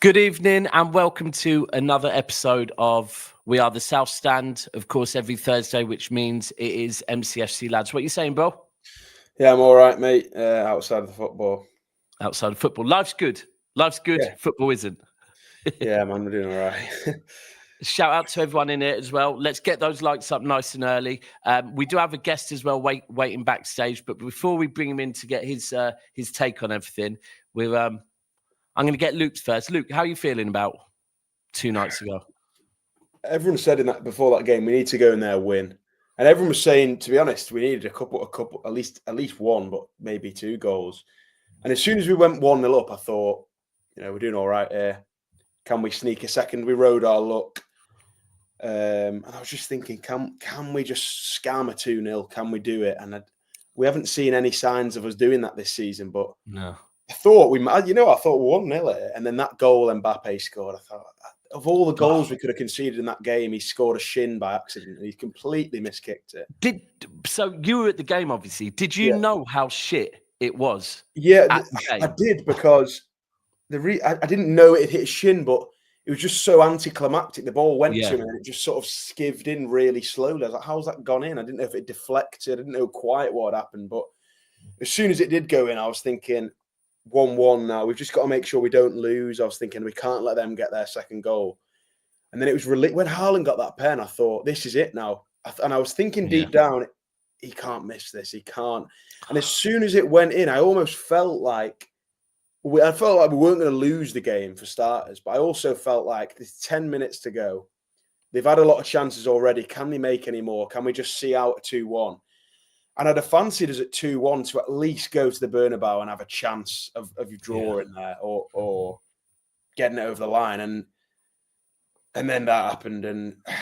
Good evening and welcome to another episode of We Are the South Stand, of course, every Thursday, which means it is MCFC lads. What are you saying, bro? Yeah, I'm all right, mate, outside of the football. Outside of football. Life's good. Life's good. Yeah. Football isn't. Yeah, man, we're doing all right. Shout out to everyone in it as well. Let's get those likes up nice and early. We do have a guest as well waiting backstage, but before we bring him in to get his take on everything, I'm going to get Luke first. Luke, how are you feeling about 2 nights ago? Everyone said in that before that game, we need to go in there and win. And everyone was saying, to be honest, we needed a couple, at least one, but maybe 2 goals. And as soon as we went 1-0 up, I thought, we're doing all right here. Can we sneak a second? We rode our luck. And I was just thinking, can we just scam a 2-0? Can we do it? And we haven't seen any signs of us doing that this season, but no. I thought we might, I thought 1-0, and then that goal Mbappe scored. I thought, of all the goals we could have conceded in that game, he scored a shin by accident, and he completely miskicked it. So you were at the game, obviously. Did you know how shit it was? Yeah, I did, because I didn't know it hit his shin, but it was just so anticlimactic. The ball went to him, and it just sort of skived in really slowly. I was like, how's that gone in? I didn't know if it deflected. I didn't know quite what had happened, but as soon as it did go in, I was thinking, 1-1 now. We've just got to make sure we don't lose. I was thinking we can't let them get their second goal. And then it was when Haaland got that pen, I thought, this is it now. And I was thinking deep down, he can't miss this. He can't. And as soon as it went in, I almost felt like we weren't going to lose the game for starters. But I also felt like there's 10 minutes to go. They've had a lot of chances already. Can they make any more? Can we just see out a 2-1? And I'd have fancied us at 2-1 to at least go to the Bernabeu and have a chance of drawing there or getting it over the line. And then that happened, and I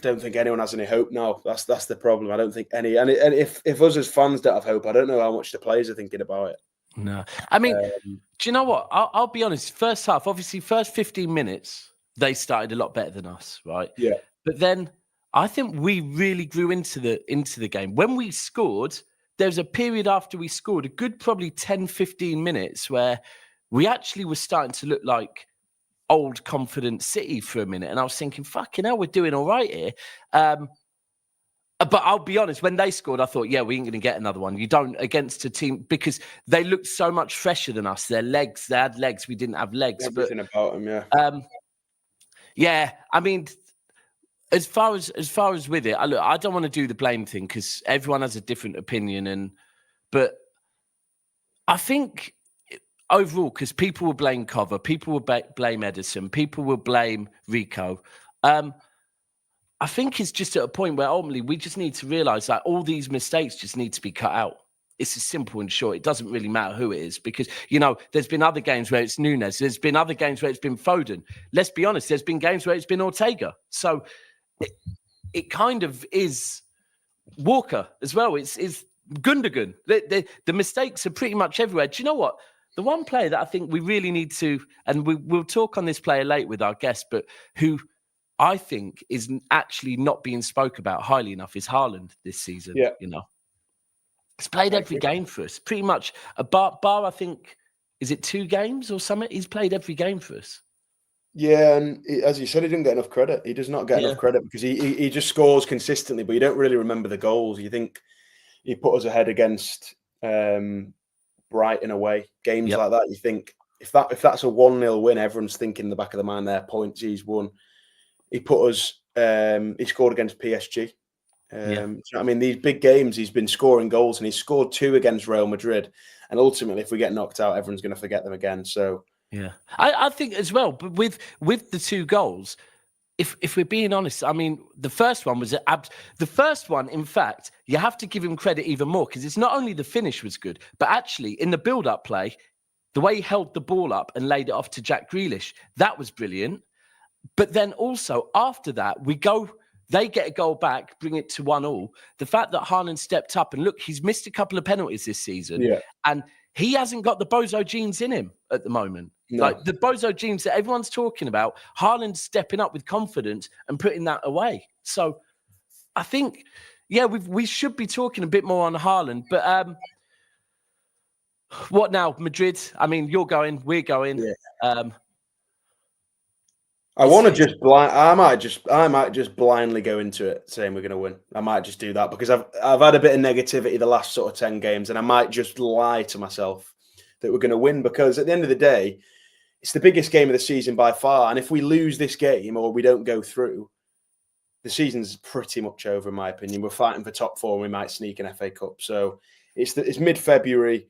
don't think anyone has any hope now. That's the problem. I don't think any. And if us as fans don't have hope, I don't know how much the players are thinking about it. No, I mean, do you know what? I'll be honest. First half, obviously, first 15 minutes, they started a lot better than us, right? Yeah. But then I think we really grew into the game. When we scored, there was a period after we scored, a good probably 10, 15 minutes where we actually were starting to look like old, confident City for a minute. And I was thinking, fucking hell, we're doing all right here. But I'll be honest, when they scored, I thought, yeah, we ain't going to get another one. You don't against a team, because they looked so much fresher than us. They had legs. We didn't have legs. Everything about them, yeah. Yeah, I mean, as far as with it, I don't want to do the blame thing because everyone has a different opinion, but I think overall, because people will blame Cover, people will blame Edison, people will blame Rico. I think it's just at a point where ultimately we just need to realise that all these mistakes just need to be cut out. It's as simple and short. It doesn't really matter who it is because, there's been other games where it's Núñez. There's been other games where it's been Foden. Let's be honest, there's been games where it's been Ortega. So it kind of is Walker as well. It's Gundogan. The mistakes are pretty much everywhere. Do you know what? The one player that I think we really need to, and we'll talk on this player late with our guest, but who I think is actually not being spoke about highly enough is Haaland this season. Yeah. He's played every game for us, pretty much. A bar, I think, is it 2 games or something? He's played every game for us. Yeah, and as you said, he didn't get enough credit. He does not get enough credit because he just scores consistently, but you don't really remember the goals. You think he put us ahead against Brighton away, games like that. You think if that's a 1-0 win, everyone's thinking in the back of the mind there, points, he's won. He put us. He scored against PSG. I mean, these big games, he's been scoring goals, and he's scored 2 against Real Madrid. And ultimately, if we get knocked out, everyone's going to forget them again. So yeah, I think as well. But with the 2 goals, if we're being honest, I mean, the first one was the first one. In fact, you have to give him credit even more because it's not only the finish was good, but actually in the build-up play, the way he held the ball up and laid it off to Jack Grealish, that was brilliant. But then also after that, they get a goal back, bring it to 1-1. The fact that Haaland stepped up and look, he's missed a couple of penalties this season, and he hasn't got the bozo genes in him at the moment. No. Like the bozo genes that everyone's talking about, Haaland's stepping up with confidence and putting that away. So I think, we should be talking a bit more on Haaland. But what now, Madrid? I mean, you're going, we're going. Yeah. I want to just I might just blindly go into it saying we're going to win. I might just do that because I've had a bit of negativity the last sort of 10 games, and I might just lie to myself that we're going to win because at the end of the day, it's the biggest game of the season by far. And if we lose this game or we don't go through, the season's pretty much over, in my opinion. We're fighting for top 4 and we might sneak an FA Cup. So it's mid-February.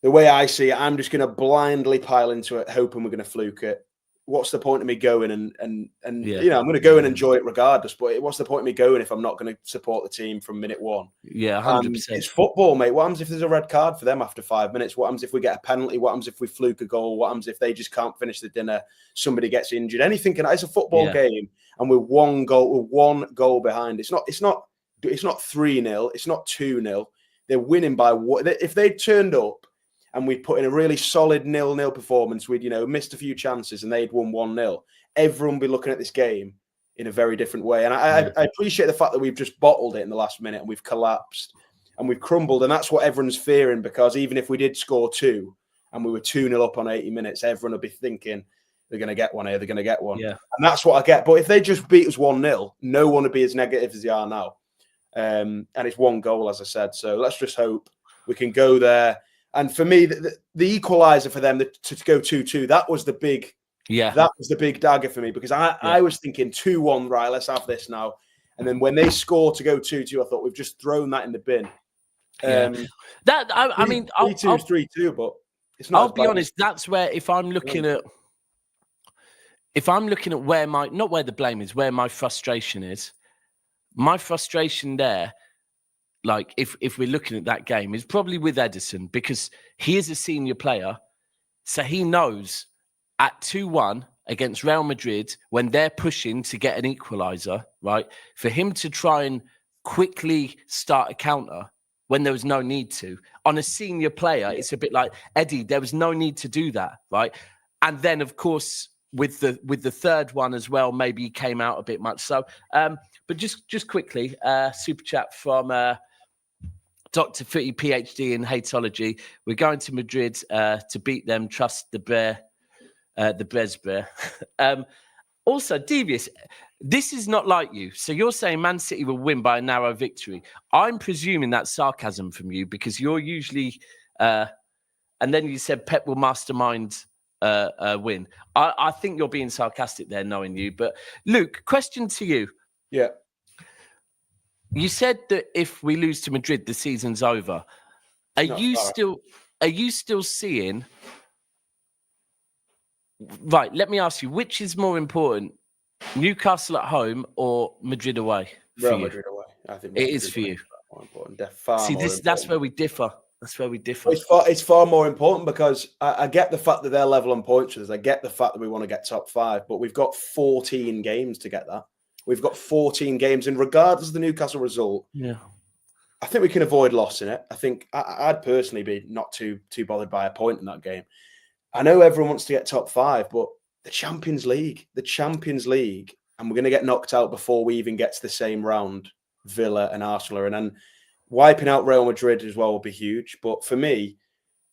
The way I see it, I'm just going to blindly pile into it, hoping we're going to fluke it. What's the point of me going and I'm going to go and enjoy it regardless. But what's the point of me going if I'm not going to support the team from minute 1? Yeah, 100%. It's football, mate. What happens if there's a red card for them after 5 minutes? What happens if we get a penalty? What happens if we fluke a goal? What happens if they just can't finish the dinner? Somebody gets injured. Anything can. It's a football game, and we're one goal behind. It's not 3-0. It's not 2-0. They're winning by what? If they turned up and we put in a really solid 0-0 performance, we'd missed a few chances and they'd won 1-0. Everyone would be looking at this game in a very different way. And I appreciate the fact that we've just bottled it in the last minute and we've collapsed and we've crumbled. And that's what everyone's fearing, because even if we did score 2 and we were 2-0 up on 80 minutes, everyone would be thinking they're going to get one here, they're going to get one. Yeah. And that's what I get. But if they just beat us 1-0, no one would be as negative as they are now. And it's 1 goal, as I said. So let's just hope we can go there. And for me, the equaliser for them to go 2-2, that was the big dagger for me, because I was thinking 2-1, right, let's have this now. And then when they score to go 2-2, I thought we've just thrown that in the bin. I mean, 3-2 is 3-2, but it's not. I'll be honest, that's where if I'm looking at where not where the blame is, where my frustration is, my frustration there, like if we're looking at that game, is probably with Ederson, because he is a senior player. So he knows at 2-1 against Real Madrid, when they're pushing to get an equaliser, right, for him to try and quickly start a counter when there was no need to. On a senior player, it's a bit like, Eddie, there was no need to do that, right? And then, of course, with the third one as well, maybe he came out a bit much. So, but just quickly, super chat from Dr. Footy, PhD in hateology. We're going to Madrid to beat them. Trust the bear, the Bresbear. Also, Devious, this is not like you. So you're saying Man City will win by a narrow victory. I'm presuming that's sarcasm from you, because you're usually, and then you said Pep will mastermind win. I think you're being sarcastic there, knowing you. But Luke, question to you. Yeah. You said that if we lose to Madrid, the season's over. Are you still seeing? Right. Let me ask you, which is more important, Newcastle at home or Madrid away? Real Madrid away. I think it is for you. More important. That's where we differ. That's where we differ. It's far more important, because I get the fact that they're level on points with us. I get the fact that we want to get top 5, but we've got 14 games to get that. We've got 14 games, and regardless of the Newcastle result, I think we can avoid loss in it. I think I'd personally be not too bothered by a point in that game. I know everyone wants to get top 5, but the Champions League, and we're going to get knocked out before we even get to the same round, Villa and Arsenal, and then wiping out Real Madrid as well will be huge. But for me,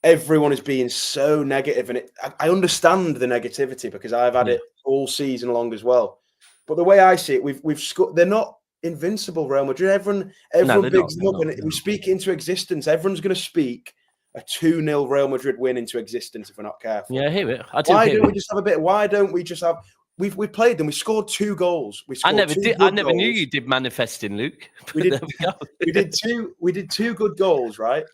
everyone is being so negative, and I understand the negativity, because I've had it all season long as well. But the way I see it, we've scored. They're not invincible, Real Madrid. Everyone bigs them up, and we speak into existence. Everyone's going to speak a 2-0 Real Madrid win into existence if we're not careful. Yeah, I hear it. Why don't we just have a bit? Why don't we just have? We've played them. We scored 2 goals. I never knew you did manifesting, Luke. We did 2 good goals, right?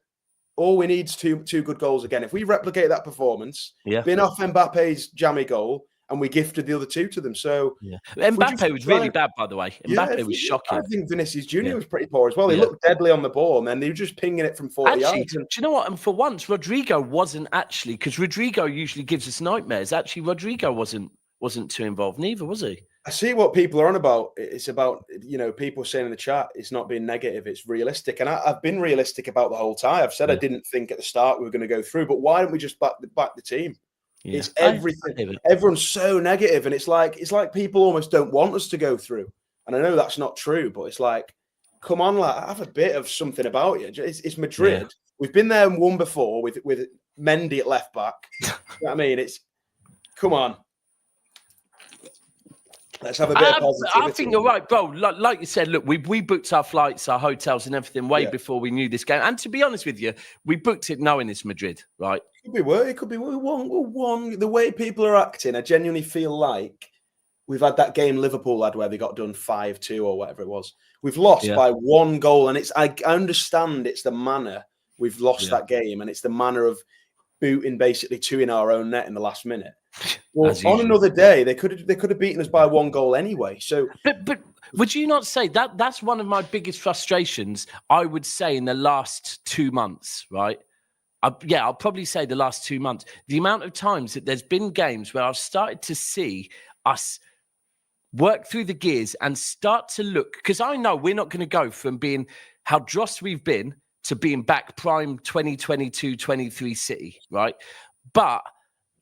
All we need is two good goals again. If we replicate that performance, being off Mbappe's jammy goal, and we gifted the other 2 to them. So Mbappe was really bad, by the way. Mbappe was shocking. I think Vinicius Junior was pretty poor as well. He looked deadly on the ball, and then they were just pinging it from 40 yards. Do you know what? And for once, Rodrigo wasn't actually, because Rodrigo usually gives us nightmares. Actually, Rodrigo wasn't too involved neither, was he? I see what people are on about. It's about, people saying in the chat, it's not being negative, it's realistic. And I've been realistic about the whole time. I've said I didn't think at the start we were going to go through, but why don't we just back the team? Yeah. It's everything. Everyone's so negative, and it's like people almost don't want us to go through. And I know that's not true, but it's like, come on, have a bit of something about you. It's Madrid. Yeah. We've been there and won before with Mendy at left back. You know what I mean? Come on. Let's have a bit of positivity. I think you're right, bro. Like you said, look, we booked our flights, our hotels, and everything way before we knew this game. And to be honest with you, we booked it knowing it's Madrid, right? It could be worse. It could be one. The way people are acting, I genuinely feel like we've had that game Liverpool had where they got done 5-2 or whatever it was. We've lost by 1 goal, and I understand it's the manner we've lost that game, and it's the manner of booting basically 2 in our own net in the last minute. Well, on another day, they could have beaten us by 1 goal anyway. So, but would you not say that's one of my biggest frustrations? I would say in the last 2 months, right? I'll probably say the last 2 months. The amount of times that there's been games where I've started to see us work through the gears and start to look, because I know we're not going to go from being how dross we've been to being back prime 2022-23 City, right? But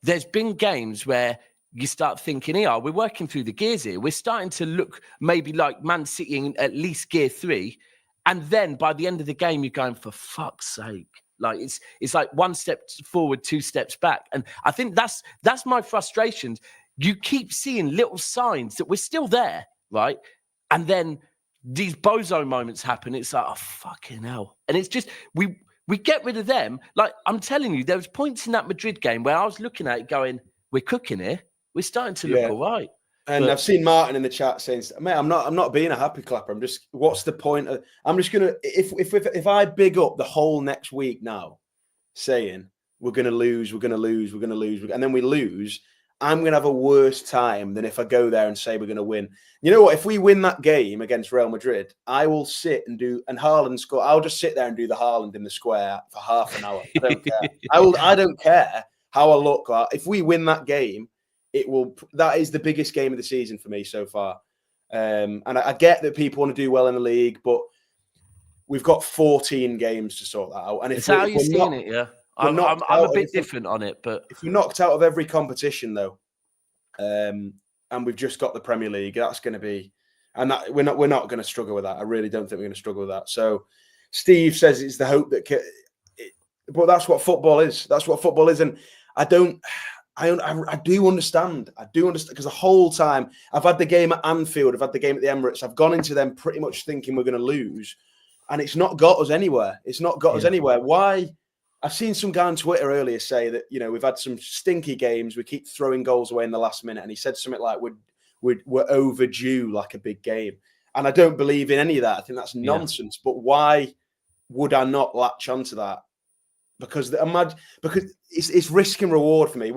there's been games where you start thinking, we're working through the gears here. We're starting to look maybe like Man City in at least gear 3. And then by the end of the game, you're going, for fuck's sake. Like it's like 1 step forward, 2 steps back. And I think that's my frustrations. You keep seeing little signs that we're still there, right? And then these bozo moments happen. It's like, oh, fucking hell. And it's just, we get rid of them. Like, I'm telling you, there was points in that Madrid game where I was looking at it going, we're cooking here. We're starting to look all right. And I've seen Martin in the chat saying, mate, I'm not being a happy clapper. I'm just, what's the point of, I'm just going to, if I big up the whole next week now saying we're going to lose, and then we lose, I'm going to have a worse time than if I go there and say we're going to win. You know what? If we win that game against Real Madrid, I will sit and Haaland score. I'll just sit there and do the Haaland in the square for half an hour. I don't care. I don't care how I look. If we win that game, that is the biggest game of the season for me so far. And I get that people want to do well in the league, but we've got 14 games to sort that out. And it's how you're seeing it, yeah. I'm a bit different on it, but if we're knocked out of every competition, though, and we've just got the Premier League, that's going to be, and that we're not going to struggle with that. I really don't think we're going to struggle with that. So, Steve says it's the hope that, but that's what football is. That's what football is, and I do understand. I do understand because the whole time I've had the game at Anfield, I've had the game at the Emirates. I've gone into them pretty much thinking we're going to lose, and it's not got us anywhere. It's not got us anywhere. Why? I've seen some guy on Twitter earlier say that, we've had some stinky games. We keep throwing goals away in the last minute. And he said something like, we're overdue like a big game. And I don't believe in any of that. I think that's nonsense. Yeah. But why would I not latch onto that? Because it's risk and reward for me.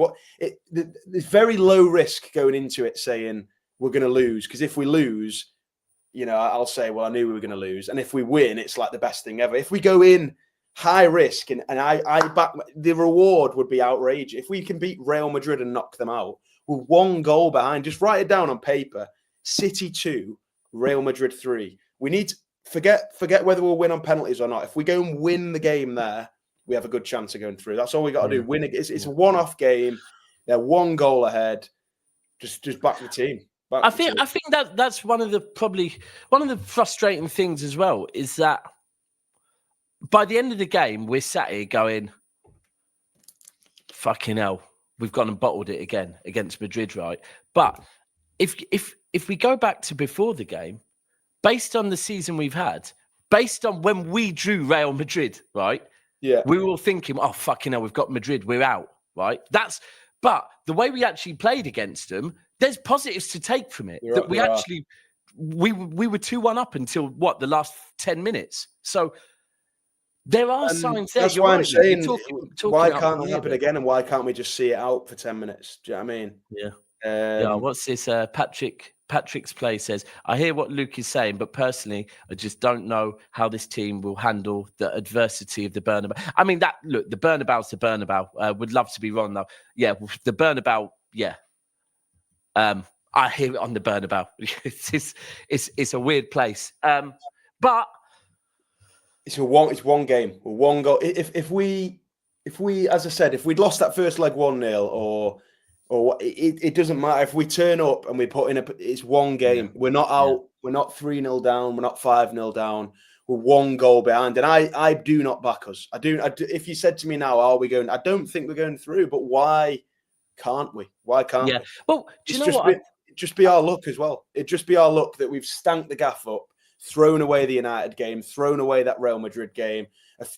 There's very low risk going into it saying we're going to lose. Because if we lose, I'll say, well, I knew we were going to lose. And if we win, it's like the best thing ever. If we go in high risk and I back, the reward would be outrageous. If we can beat Real Madrid and knock them out, we're 1 goal behind. Just write it down on paper. City 2, Real Madrid 3. We need to forget whether we'll win on penalties or not. If we go and win the game there, we have a good chance of going through. That's all we got to do. Win it. It's a one-off game. They're 1 goal ahead. Just back the team. I think that's one of the frustrating things as well is that by the end of the game, we're sat here going, fucking hell, we've gone and bottled it again against Madrid, right? But if we go back to before the game, based on the season we've had, based on when we drew Real Madrid, right? Yeah. We were all thinking, oh, fucking hell, we've got Madrid, we're out, right? But the way we actually played against them, there's positives to take from it. We were 2-1 up until, the last 10 minutes. So there are signs there. That's why I'm saying, why can't it happen again, and why can't we just see it out for 10 minutes? Do you know what I mean? Yeah. What's this? Patrick's play says, I hear what Luke is saying, but personally, I just don't know how this team will handle the adversity of the Bernabeu. I mean, the Bernabeu's the Bernabeu. Would love to be wrong, though. Yeah, the Bernabeu, yeah. I hear it on the Bernabeu. It's a weird place. But it's one game, 1 goal. If we, as I said, if we'd lost that first leg 1-0 or it doesn't matter. If we turn up and we put in it's 1 game. Yeah. We're not out. Yeah. We're not 3-0 down. We're not 5-0 down. We're 1 goal behind. And I do not back us. I do. If you said to me now, are we going? I don't think we're going through. But why can't we? Why can't we? Well, do you know what? just be our luck as well. It'd just be our luck that we've stanked the gaff up, thrown away the United game, thrown away that Real Madrid game,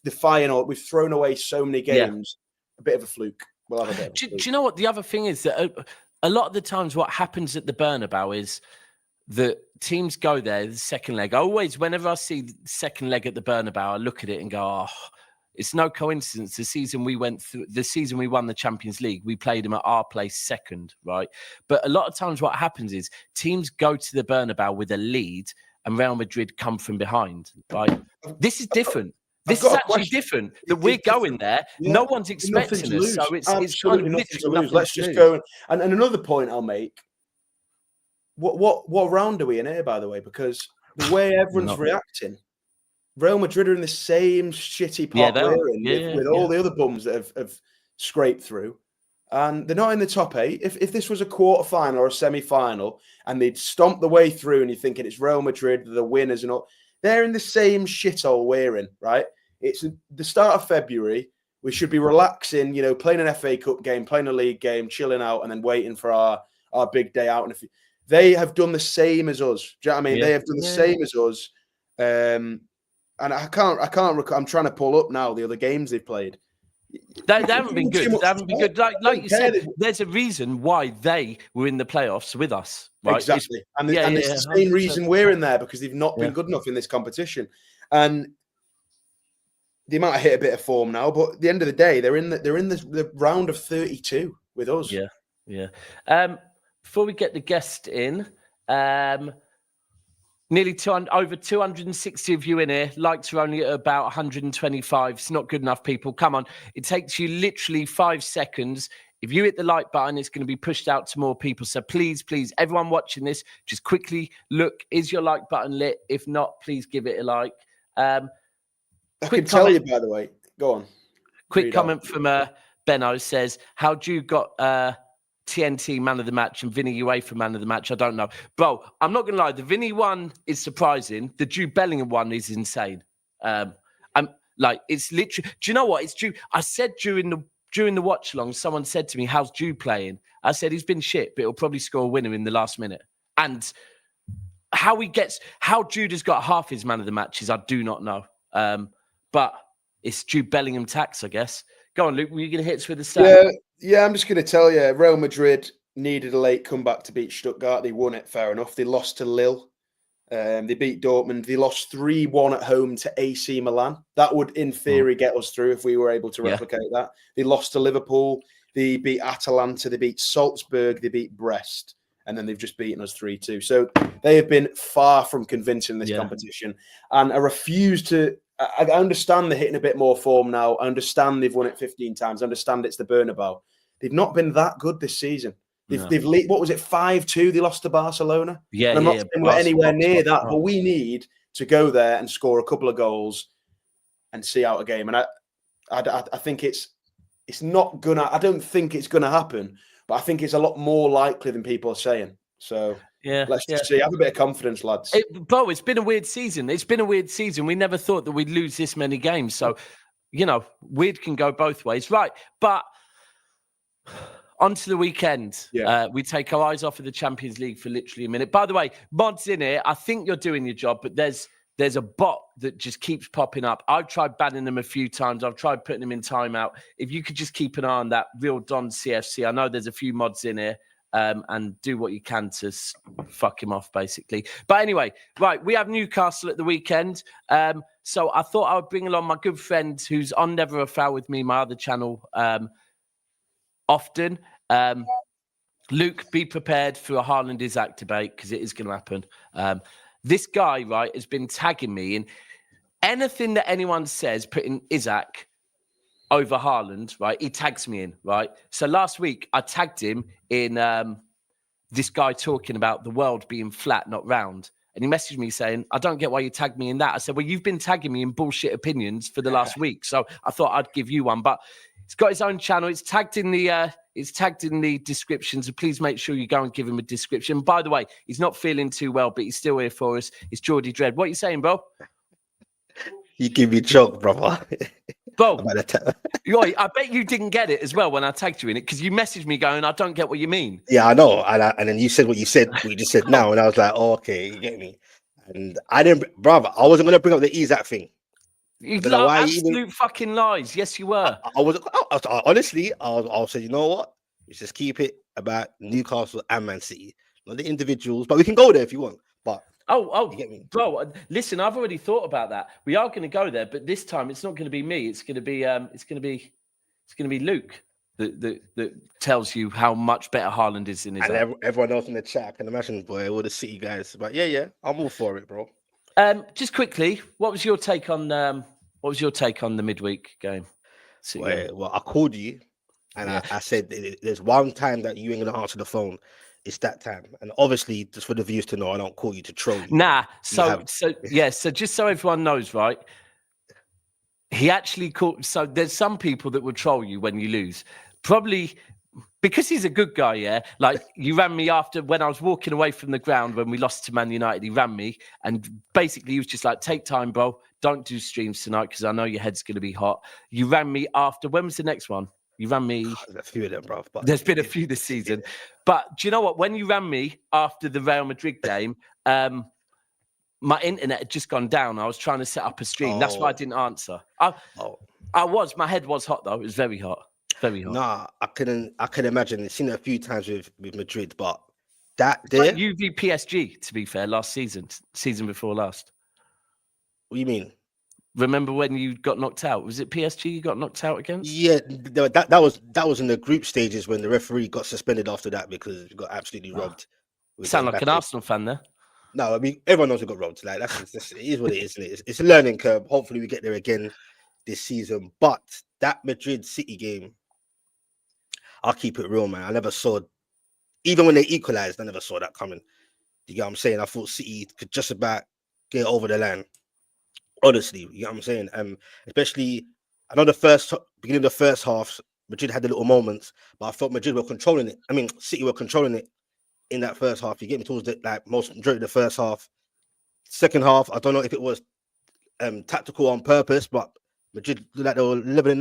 the final. We've thrown away so many games. A bit of a fluke. We'll have a bit of a fluke. Do you know what the other thing is? That a lot of the times what happens at the Bernabeu is the teams go there, the second leg. Whenever I see the second leg at the Bernabeu, I look at it and go, oh, it's no coincidence. The season we won the Champions League, we played them at our place second, right? But a lot of times what happens is teams go to the Bernabeu with a lead and Real Madrid come from behind, right? This is different. This is actually different. That we're going there. No one's expecting us. So it's kind of nothing to lose. Let's just go. And another point I'll make. What round are we in here, by the way? Because the way everyone's reacting, Real Madrid are in the same shitty pot we're in with all the other bums that have scraped through. And they're not in the top 8. If this was a quarter-final or a semi-final and they'd stomped the way through and you're thinking it's Real Madrid, the winners and all, they're in the same shithole we're in, right? It's the start of February. We should be relaxing, playing an FA Cup game, playing a league game, chilling out and then waiting for our big day out. And they have done the same as us. Do you know what I mean? They have done the same as us. And I can't. I'm trying to pull up now the other games they've played. They haven't been good. They haven't been good. Like you said, there's a reason why they were in the playoffs with us. Right? Exactly. And it's the same reason we're in there, because they've not been good enough in this competition. And they might have hit a bit of form now, but at the end of the day, they're in the round of 32 with us. Yeah. Before we get the guest in, nearly over 260 of you in here. Likes are only at about 125. It's not good enough, people. Come on. It takes you literally 5 seconds. If you hit the like button, it's going to be pushed out to more people. So please, everyone watching this, just quickly look. Is your like button lit? If not, please give it a like. I can tell you, by the way. Go on. Quick comment from Benno says, how do you got... TNT man of the match and Vinny UEFA man of the match? I don't know. Bro, I'm not going to lie. The Vinny one is surprising. The Jude Bellingham one is insane. I'm like, it's literally... Do you know what? It's Jude. I said during the watch along, someone said to me, how's Jude playing? I said, he's been shit, but he'll probably score a winner in the last minute. And how Jude has got half his man of the matches, I do not know. But it's Jude Bellingham tax, I guess. Go on, Luke. Were you going to hit us with the stat? Yeah, I'm just going to tell you, Real Madrid needed a late comeback to beat Stuttgart. They won it, fair enough. They lost to Lille. They beat Dortmund. They lost 3-1 at home to AC Milan. That would, in theory, get us through if we were able to replicate that. They lost to Liverpool. They beat Atalanta. They beat Salzburg. They beat Brest. And then they've just beaten us 3-2. So they have been far from convincing this competition. And I refuse to... I understand they're hitting a bit more form now. I understand they've won it 15 times. I understand it's the Bernabeu. They've not been that good this season. They've what was it, 5-2? They lost to Barcelona. Yeah, I'm not saying we're anywhere near that, but we need to go there and score a couple of goals and see out a game. And I think it's not gonna. I don't think it's gonna happen, but I think it's a lot more likely than people are saying. So. Let's just see. Have a bit of confidence, lads. It's been a weird season. We never thought that we'd lose this many games. So, weird can go both ways. Right. But on to the weekend. We take our eyes off of the Champions League for literally a minute. By the way, mods in here, I think you're doing your job, but there's a bot that just keeps popping up. I've tried banning them a few times. I've tried putting them in timeout. If you could just keep an eye on that, Real Don CFC. I know there's a few mods in here. And do what you can to fuck him off, basically. But anyway, right, we have Newcastle at the weekend. So I thought I would bring along my good friend who's on Never a Foul with me, my other channel, often. Luke, be prepared for a Haaland Isak debate, because it is going to happen. This guy, right, has been tagging me in anything that anyone says, putting Isak over Haaland, right? He tags me in, right? So last week, I tagged him in this guy talking about the world being flat, not round. And he messaged me saying, I don't get why you tagged me in that. I said, well, you've been tagging me in bullshit opinions for the last week. So I thought I'd give you one. But he's got his own channel. It's tagged in the description. So please make sure you go and give him a description. By the way, he's not feeling too well, but he's still here for us. It's Geordie Dread. What are you saying, bro? You give me joke, brother. Bro, about that. I bet you didn't get it as well when I tagged you in it because you messaged me going, I don't get what you mean. Yeah, I know. And then you said what you said, what you just said now, and I was like, oh, okay, you get me. And I didn't, brother. I wasn't gonna bring up the Isak thing. You absolute fucking lies. Yes, you were. I wasn't. Honestly, I'll say, you know what? Let's just keep it about Newcastle and Man City, not the individuals. But we can go there if you want. But you get me, bro. Listen, I've already thought about that. We are going to go there, but this time it's not going to be me. It's going to be Luke that tells you how much better Haaland is in his. And everyone else in the chat, I can imagine, boy, all the City guys. But yeah, I'm all for it, bro. Just quickly, what was your take on the midweek game? Well, I called you, and I said there's one time that you ain't gonna answer the phone. It's that time, and obviously, just for the viewers to know, I don't call you to troll you. Nah, so just so everyone knows, right? He actually called. So there's some people that will troll you when you lose, probably because he's a good guy. Yeah, like you ran me after when I was walking away from the ground when we lost to Man United. He ran me, and basically he was just like, "Take time, bro. Don't do streams tonight because I know your head's going to be hot." You ran me after. When was the next one? You ran me. There's a few of them, bro. But there's been a few this season. But do you know what? When you ran me after the Real Madrid game, my internet had just gone down. I was trying to set up a stream. That's why I didn't answer. My head was hot though. It was very hot. Very hot. Nah, I can imagine. I've seen it a few times with Madrid, but that there like UV PSG, to be fair, last season before last. What do you mean? Remember when you got knocked out? Was it PSG you got knocked out against? Yeah, that was in the group stages when the referee got suspended after that because we got absolutely robbed. Sound like an Arsenal fan there. No, I mean everyone knows we got robbed. Like that's it is what it is. Isn't it? It's a learning curve. Hopefully we get there again this season. But that Madrid City game, I'll keep it real, man. I never saw, even when they equalized, I never saw that coming. You get what I'm saying? I thought City could just about get over the line. Honestly, you know what I'm saying? Especially, I know beginning of the first half, Madrid had the little moments, but I felt Madrid were controlling it. I mean, City were controlling it in that first half. You get me towards most majority of the first half. Second half, I don't know if it was tactical on purpose, but Madrid looked like they were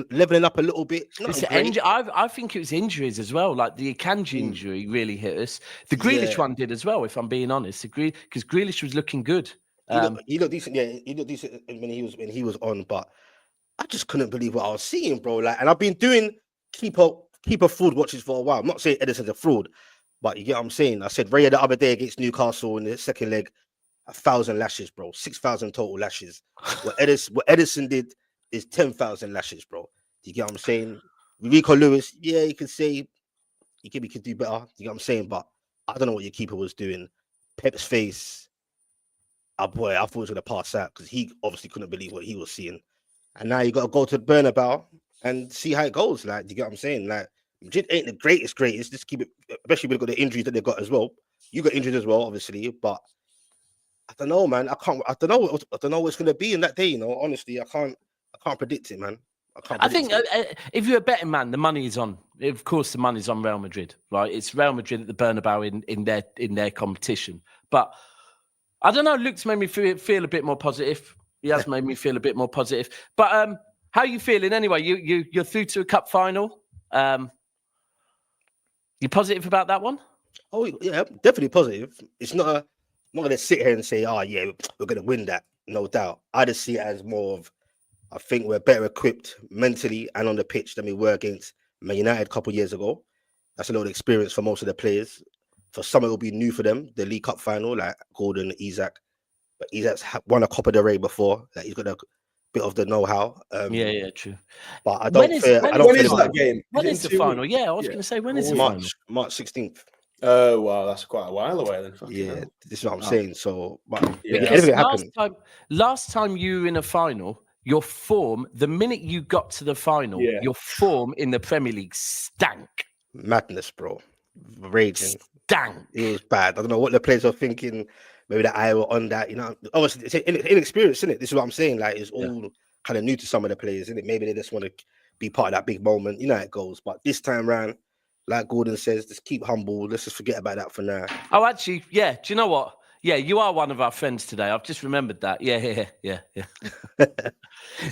leveling up a little bit. I think it was injuries as well. Like the AKANJI injury really hit us. The Grealish one did as well, if I'm being honest. Because Grealish was looking good. He looked decent. Yeah, he looked decent when he was on, but I just couldn't believe what I was seeing, bro. Like, and I've been doing keeper fraud watches for a while. I'm not saying Edison's a fraud, but you get what I'm saying. I said Raya the other day against Newcastle in the second leg, 1,000 lashes, bro. 6,000 total lashes. What Edison did is 10,000 lashes, bro. You get what I'm saying? Rico Lewis, yeah, you can say he could do better. You get what I'm saying? But I don't know what your keeper was doing. Pep's face. I thought he was going to pass out because he obviously couldn't believe what he was seeing. And now you got to go to Bernabeu and see how it goes. Like, you get what I'm saying? Like, Madrid ain't the greatest. Just keep it, especially when you've got the injuries that they've got as well. You got injured as well, obviously, but I don't know, man. I don't know what it's going to be in that day. You know, honestly, I can't predict it, man. I think if you're a betting man, the money is on. Of course, the money's on Real Madrid, right? It's Real Madrid at the Bernabeu in their competition, but. I don't know. Luke's made me feel a bit more positive. He has made me feel a bit more positive. But how are you feeling anyway? You're through to a cup final. You positive about that one? Oh yeah, definitely positive. It's not. I'm not going to sit here and say, "Oh yeah, we're going to win that." No doubt. I just see it as more of. I think we're better equipped mentally and on the pitch than we were against Man United a couple of years ago. That's a lot of experience for most of the players. For some, it will be new for them, the League Cup final, like Gordon, Isak. But Isak's won a Copa del Rey before. Like, he's got a bit of the know-how. Yeah, true. But I don't feel... When is that game? When is the final? Yeah, I was going to say, when is the final? March 16th. Oh, wow, that's quite a while away then. Yeah, this is what I'm saying. So, but last time you were in a final, your form, the minute you got to the final, your form in the Premier League stank. Madness, bro. Raging. Stank. It was bad. I don't know what the players were thinking. Maybe that I were on that, you know. Obviously, it's inexperience, isn't it? This is what I'm saying. Like, it's all kind of new to some of the players, isn't it? Maybe they just want to be part of that big moment. You know how it goes. But this time round, like Gordon says, just keep humble. Let's just forget about that for now. Oh, actually, yeah. Do you know what? Yeah, you are one of our friends today. I've just remembered that. Yeah.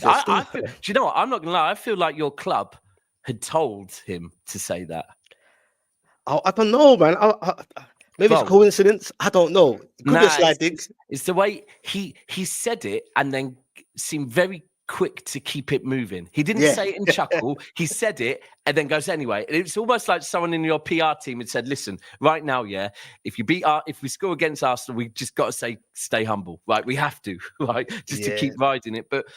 I feel, do you know what? I'm not gonna lie. I feel like your club had told him to say that. I don't know, man. Maybe it's a coincidence. I don't know. It could be a slide dig. It's the way he said it and then seemed very quick to keep it moving. He didn't say it and chuckle. He said it and then goes anyway. And it's almost like someone in your PR team had said, "Listen, right now, if we score against Arsenal, we just got to say stay humble, right? We have to, right, just to keep riding it." But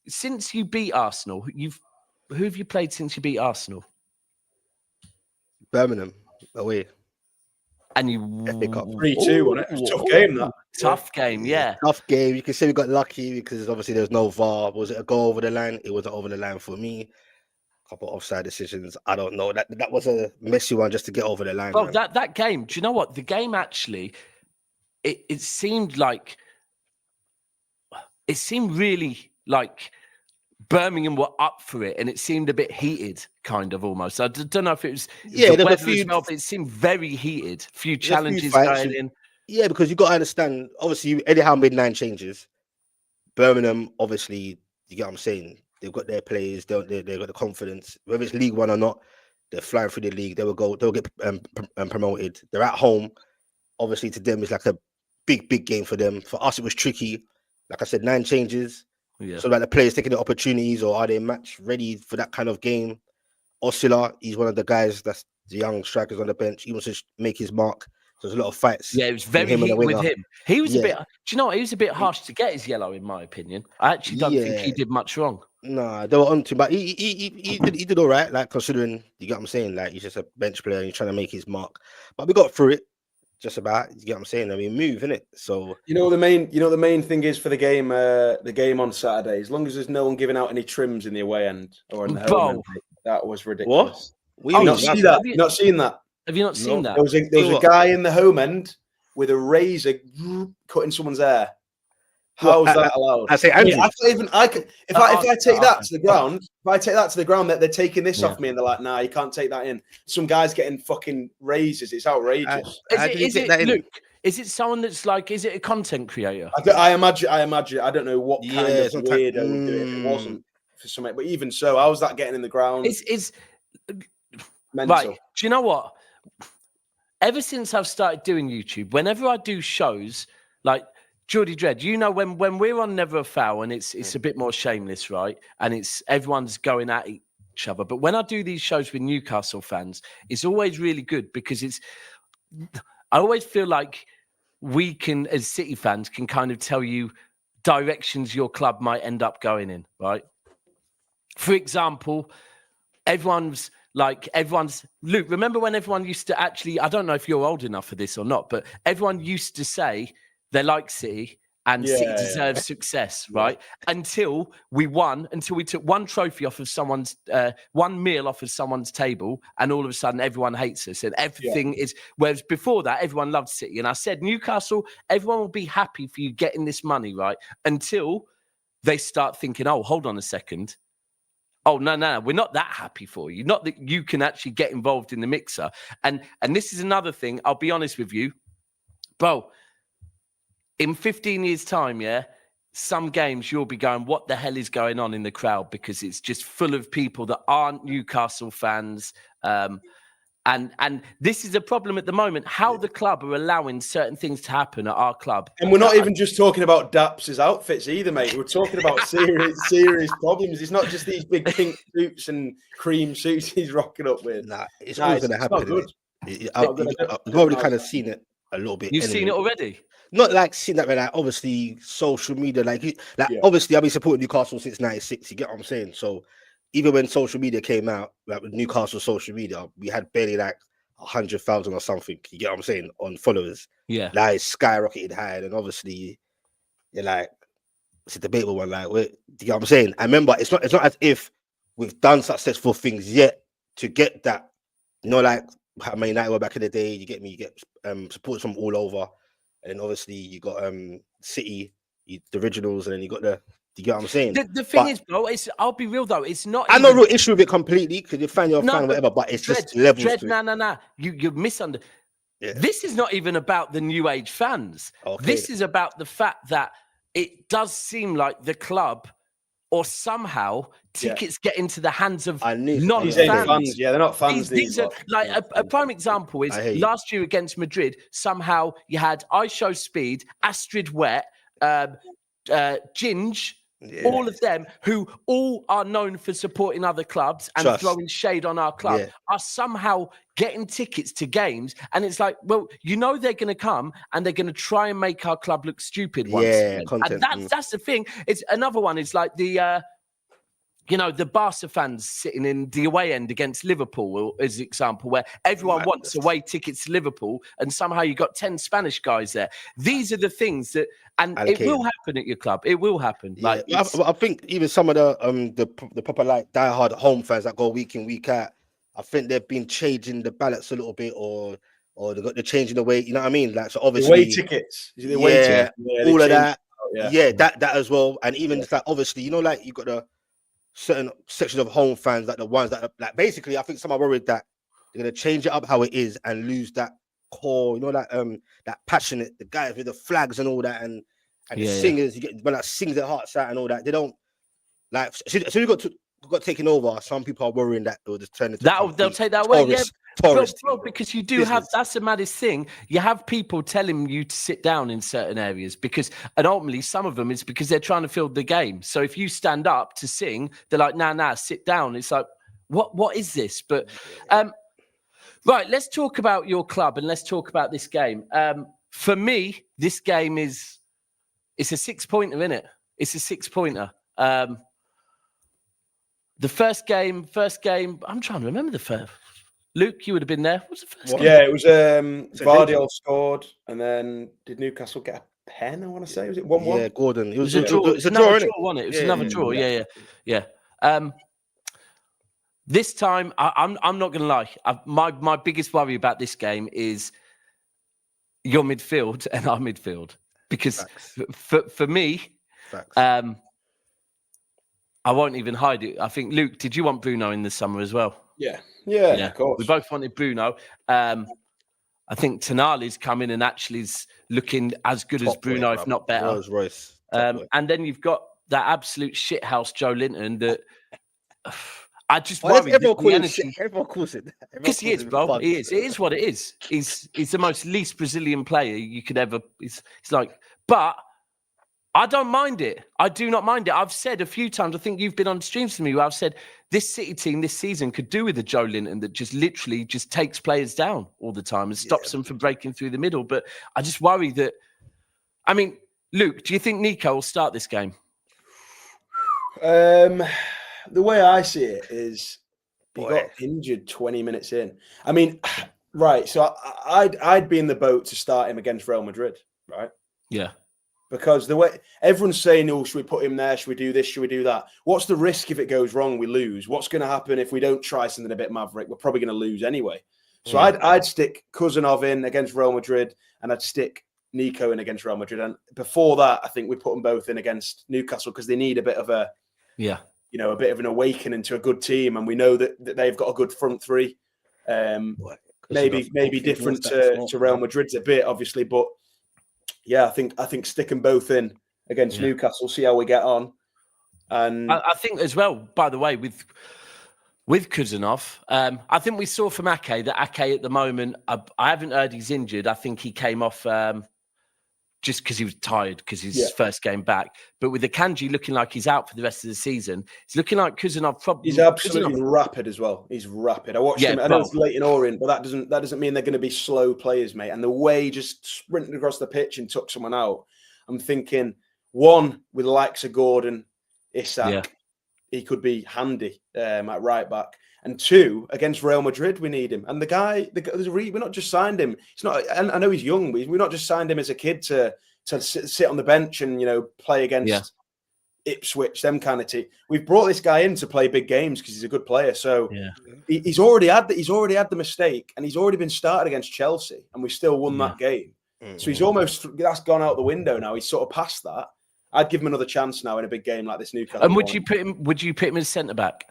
since you beat Arsenal, who have you played since you beat Arsenal? Birmingham away. And you 3-2 on it. It was a tough game, that. Tough game, yeah. Tough game. You can say we got lucky because obviously there's no VAR. Was it a goal over the line? It wasn't over the line for me. A couple of offside decisions. I don't know. That was a messy one just to get over the line. Well, that game, do you know what? The game actually, it seemed really like Birmingham were up for it, and it seemed a bit heated, kind of almost. I don't know if it was the weather as well, but it seemed very heated. Few challenges going in. Yeah, because you got to understand. Obviously, Eddie Howe made 9 changes. Birmingham, obviously, you get what I'm saying. They've got their players. They've got the confidence. Whether it's League One or not, they're flying through the league. They'll get promoted. They're at home. Obviously, to them, it's like a big game for them. For us, it was tricky. Like I said, 9 changes. Yeah. So like the players taking the opportunities, or are they match ready for that kind of game? Osila, he's one of the guys that's the young strikers on the bench. He wants to make his mark. So there's a lot of fights. Yeah, it was very heated with him. He was a bit. Do you know what? He was a bit harsh to get his yellow, in my opinion. I actually don't think he did much wrong. Nah, they were on to him, but he did all right. Like considering, you get what I'm saying. Like he's just a bench player and he's trying to make his mark. But we got through it. Just about, you get what I'm saying? I mean, move, innit? So the main thing is for the game on Saturday, as long as there's no one giving out any trims in the away end or in the home end, that was ridiculous. What? Not seen that. Have you not seen that? There was a guy in the home end with a razor cutting someone's hair. How's that allowed? I say, Andy. If I take that to the ground, that they're taking this off me, and they're like, "Nah, you can't take that in." Some guy's getting fucking razors. It's outrageous. Is it someone that's like? Is it a content creator? I imagine. I don't know what kind of weirdo would do it if it wasn't for something. But even so, how's that getting in the ground? It's mental. Right. Do you know what? Ever since I've started doing YouTube, whenever I do shows like Geordie Dread, you know, when we're on Never a Foul and it's a bit more shameless, right? And it's everyone's going at each other. But when I do these shows with Newcastle fans, it's always really good because I always feel like we can, as City fans, can kind of tell you directions your club might end up going in, right? For example, Luke, remember when everyone used to actually, I don't know if you're old enough for this or not, but everyone used to say they like City and City deserves success, right? Until we took one trophy off of someone's, one meal off of someone's table, and all of a sudden everyone hates us and everything is, whereas before that, everyone loved City. And I said, Newcastle, everyone will be happy for you getting this money, right? Until they start thinking, oh, hold on a second. Oh, no, we're not that happy for you. Not that you can actually get involved in the mixer. And this is another thing, I'll be honest with you, bro. In 15 years' time, some games you'll be going, what the hell is going on in the crowd? Because it's just full of people that aren't Newcastle fans. And this is a problem at the moment, how the club are allowing certain things to happen at our club. And we're not even just talking about Daps' outfits either, mate. We're talking about serious problems. It's not just these big pink suits and cream suits he's rocking up with. Nah, it's always going to happen. I've already kind of seen it a little bit. You've seen it already? Not like seeing that, but like obviously social media, obviously I've been supporting Newcastle since '96. You get what I'm saying? So even when social media came out, like with Newcastle social media, we had barely like 100,000 or something. You get what I'm saying on followers? Yeah, like skyrocketed high, and obviously you're like, it's a debatable one. Like, do you get what I'm saying? I remember it's not as if we've done successful things yet to get that. You know, like how Man United were back in the day. You get me? You get support from all over. And then obviously you got City, the originals, and then you got do you get what I'm saying? The thing is, bro, I'll be real though, it's not. I have no real issue with it completely because you're a fan, whatever, but it's just levels. No. You misunderstand. This is not even about the new age fans. Okay. This is about the fact that it does seem like the club, or somehow tickets get into the hands of non-fans. Yeah, they're not fans. These are like a prime example is last year against Madrid. Somehow you had I Show Speed, Astrid Wet, Ginge. All of them who all are known for supporting other clubs and throwing shade on our club are somehow getting tickets to games. And it's like, well, you know they're going to come and they're going to try and make our club look stupid once again. And that's the thing. It's another one is like the the Barca fans sitting in the away end against Liverpool as an example, where everyone wants away tickets to Liverpool and somehow you got 10 Spanish guys there. These are the things that, and it will happen at your club. It will happen. Yeah. Like I think even some of the proper like diehard home fans that go week in, week out, I think they've been changing the ballots a little bit, or they're changing the way, you know what I mean? Like, so obviously the away tickets. All of that. That as well. And even just like, obviously, like you got the certain sections of home fans, like the ones that are, like, basically I think some are worried that they're going to change it up how it is and lose that core, that passionate, the guys with the flags and all that, and the singers, you get when that sings their hearts out and all that. They don't like, so you got taken over. Some people are worrying that they'll just turn it to they'll take that away. Bro, because you do have, that's the maddest thing. You have people telling you to sit down in certain areas and ultimately some of them is because they're trying to fill the game. So if you stand up to sing, they're like, nah, sit down. It's like, what is this? But right, let's talk about your club and let's talk about this game. For me, this game it's a 6-pointer, isn't it? It's a 6-pointer. The first game, I'm trying to remember the first. Luke, you would have been there. What was the first game? Yeah, it was Vardiol scored, and then did Newcastle get a pen, I want to say? Was it 1-1? Yeah, Gordon. It was a draw. It was another draw, wasn't it? It was another draw. Yeah. This time, I'm not going to lie. My biggest worry about this game is your midfield and our midfield. Because for me, I won't even hide it. I think, Luke, did you want Bruno in the summer as well? Yeah, of course. We both wanted Bruno. I think Tonali's coming and actually is looking as good as Bruno, if not better. Rolls-Royce. And then you've got that absolute shithouse Joe Linton that I just worry. Everyone calls it. Because he is, bro. He is. It is what it is. He's the most least Brazilian player you could ever. It's like, but I don't mind it. I do not mind it. I've said a few times, I think you've been on streams to me where I've said this City team this season could do with a Joe Linton that just literally just takes players down all the time and stops them from breaking through the middle. But I just worry that, I mean, Luke, do you think Nico will start this game? The way I see it is he got injured 20 minutes in. I mean, right. So I'd be in the boat to start him against Real Madrid, right? Yeah. Because the way everyone's saying, oh, should we put him there? Should we do this? Should we do that? What's the risk if it goes wrong? We lose. What's going to happen if we don't try something a bit maverick? We're probably going to lose anyway. So I'd stick KHUSANOV in against Real Madrid, and I'd stick Nico in against Real Madrid. And before that, I think we put them both in against Newcastle because they need a bit of a bit of an awakening to a good team, and we know that they've got a good front three. Maybe different to Real Madrid's a bit, obviously, but. Yeah, I think stick them both in against Newcastle, see how we get on. And I think as well, by the way, with KHUSANOV, I think we saw from Ake that Ake at the moment, I haven't heard he's injured. I think he came off just because he was tired because his first game back. But with AKANJI looking like he's out for the rest of the season, it's looking like KHUSANOV probably. He's absolutely rapid as well. He's rapid. I watched him. I know it's late in Orient, but that doesn't mean they're going to be slow players, mate. And the way he just sprinted across the pitch and took someone out, I'm thinking one with the likes of Gordon, Isak, he could be handy at right back. And two, against Real Madrid, we need him. And the guy, we're not just signed him. It's not. I know he's young, but we're not just signed him as a kid to sit on the bench and play against Ipswich, them kind of team. We've brought this guy in to play big games because he's a good player. So he's already had the mistake, and he's already been started against Chelsea, and we still won that game. So he's that's gone out the window now. He's sort of past that. I'd give him another chance now in a big game like this Newcastle. And would you put him as centre back?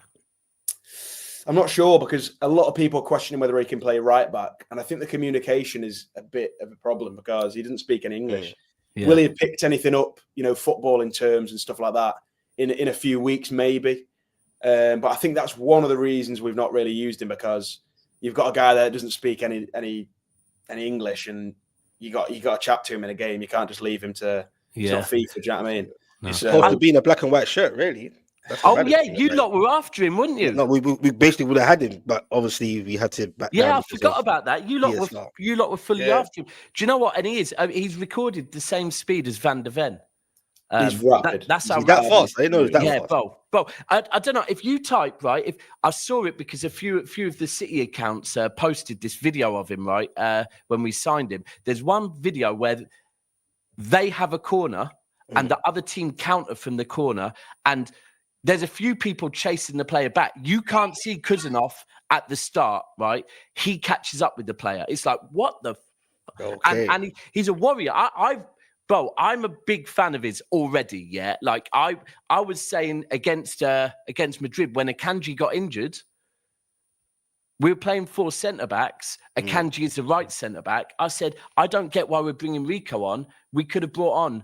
I'm not sure because a lot of people are questioning whether he can play right back, and I think the communication is a bit of a problem because he doesn't speak any English. Yeah. Will he have picked anything up, footballing terms and stuff like that in a few weeks, maybe? But I think that's one of the reasons we've not really used him because you've got a guy there that doesn't speak any English, and you got to chat to him in a game. You can't just leave him to it's not FIFA. Do you know what I mean? No. He's supposed to be in a black and white shirt, really. You lot were after him, wouldn't you? No, we basically would have had him, but obviously we had to back down. I forgot about that. You lot were fully after him. Do you know what? And he's recorded the same speed as Van der Ven. He's rapid. That's how that fast. I know that fast. Bro. I don't know if you type right. If I saw it because a few of the City accounts posted this video of him right when we signed him. There's one video where they have a corner and the other team counter from the corner and. There's a few people chasing the player back. You can't see KHUSANOV at the start, right? He catches up with the player. It's like, what the? Okay. And he's a warrior. I'm a big fan of his already. Yeah, like I was saying against Madrid when AKANJI got injured, we were playing 4 centre backs. AKANJI is the right centre back. I said, I don't get why we're bringing Rico on. We could have brought on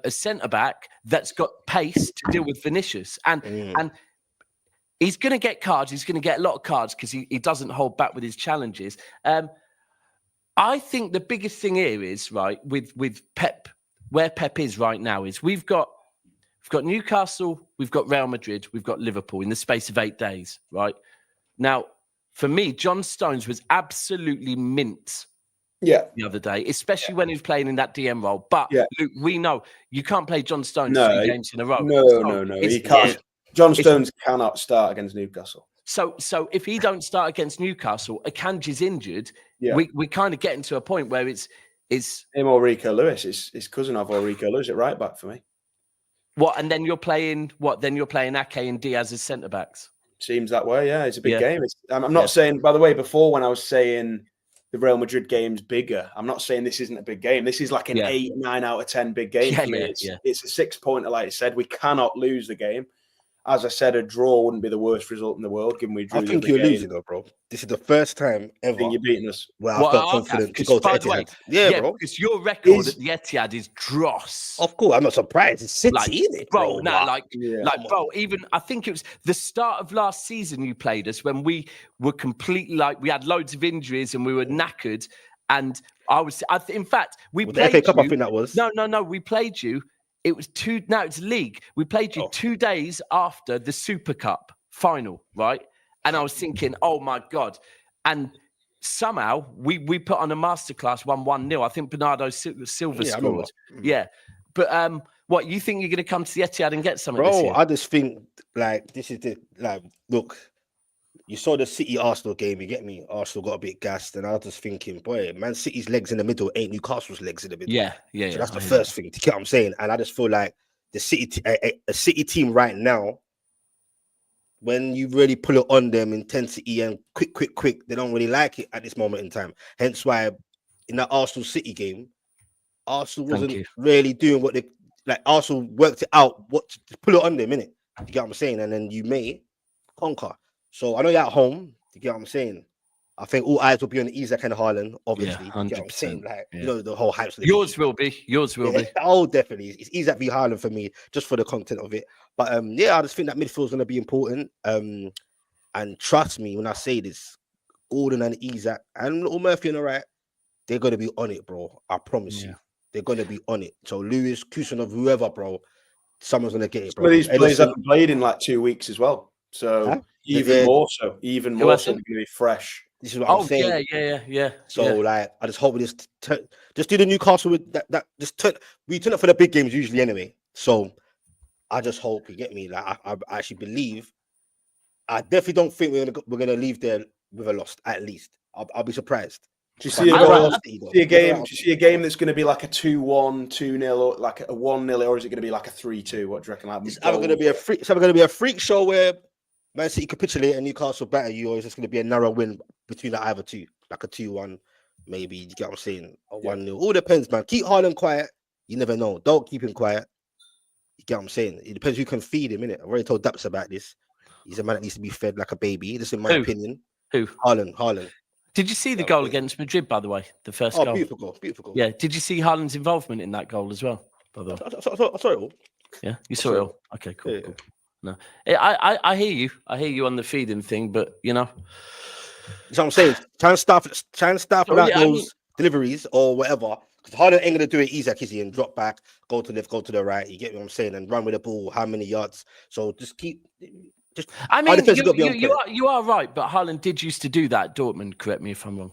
a centre back that's got pace to deal with Vinicius, and he's going to get cards. He's going to get a lot of cards because he doesn't hold back with his challenges. I think the biggest thing here is right with Pep, where Pep is right now is we've got Newcastle, we've got Real Madrid, we've got Liverpool in the space of 8 days. Right now, for me, John Stones was absolutely mint. The other day, especially when he was playing in that DM role. But Luke, we know you can't play John Stones 3 games in a row. No. He can't. John Stones cannot start against Newcastle. So if he don't start against Newcastle, Akanji's injured. We kind of get into a point where it's him or Rico Lewis. It's KHUSANOV or Rico Lewis at right back for me. What? And then you're playing what? Then you're playing Ake and Diaz as centre backs. Seems that way. Yeah, it's a big game. I'm not saying. By the way, before when I was saying. The Real Madrid game's bigger. I'm not saying this isn't a big game. This is like an 8, 9 out of 10 big game for me. It's a 6-pointer, like I said. We cannot lose the game. As I said, a draw wouldn't be the worst result in the world, given we drew. I think you're losing, though, bro. This is the first time ever. I think you're beating us. Well, I felt confident to go to Etihad. Bro. Because your record at the Etihad is dross. Of course, I'm not surprised. It's City, isn't it, bro? Bro, even I think it was the start of last season you played us when we were completely we had loads of injuries and we were knackered. And in fact, we played the FA Cup, I think that was. No, we played you. It was it's league. We played you 2 days after the Super Cup final, right? And I was thinking, oh my God. And somehow we put on a masterclass 1-0. I think Bernardo Silva scored. But what, you think you're going to come to the Etihad and get something this year? I just think, this is look, you saw the City-Arsenal game, you get me? Arsenal got a bit gassed, and I was just thinking, boy, Man City's legs in the middle ain't Newcastle's legs in the middle. So that's the first thing, to get what I'm saying. And I just feel like the City team right now, when you really pull it on them, intensity and quick, they don't really like it at this moment in time. Hence why in that Arsenal-City game, Arsenal wasn't really doing what they... Arsenal worked it out, what to pull it on them, innit? You get what I'm saying? And then you may conquer. So I know you're at home. You get what I'm saying? I think all eyes will be on Isak and Haaland, obviously. 100%. You get what I'm saying? The whole hype. Yours will be. Oh, definitely. It's Isak v Haaland for me, just for the content of it. But I just think that midfield is going to be important. And trust me when I say this, Gordon and Isak and little Murphy and all right, they're going to be on it, bro. I promise you. They're going to be on it. So Lewis, KHUSANOV, whoever, bro, someone's going to get it, bro. Some of these players haven't played in 2 weeks as well. So even more so, they're going to be fresh. This is what I'm saying. Yeah. So I just hope we just do the Newcastle with that. We turn up for the big games usually anyway. So I just hope you get me. I actually believe. I definitely don't think we're gonna leave there with a loss. At least I'll be surprised. Do you see a game that's going to be like a 2-1, 2-0, like a 1-0, or is it going to be like a 3-2? What do you reckon? It's either going to be a freak show where Man City capitulate and Newcastle batter you, or is it going to be a narrow win between the either two, like a 2-1, maybe? You get what I'm saying? A 1-0. All depends, man. Keep Haaland quiet. You never know. Don't keep him quiet. You get what I'm saying? It depends who can feed him, innit? I've already told Daps about this. He's a man that needs to be fed like a baby. This is my opinion. Who? Haaland. Did you see the goal against Madrid, by the way? The first goal. Beautiful goal. Beautiful goal. Yeah. Did you see Haaland's involvement in that goal as well? By the way? I saw it all. Yeah, you saw it all. Okay, cool. Cool. No, I hear you. I hear you on the feeding thing, but you know, that's what I'm saying. Try and stop without those deliveries or whatever. Because Haaland ain't gonna do it. Isak is and drop back, go to left, go to the right. You get what I'm saying, and run with the ball. How many yards? So just keep. I mean, you are right, but Haaland did used to do that. Dortmund, correct me if I'm wrong.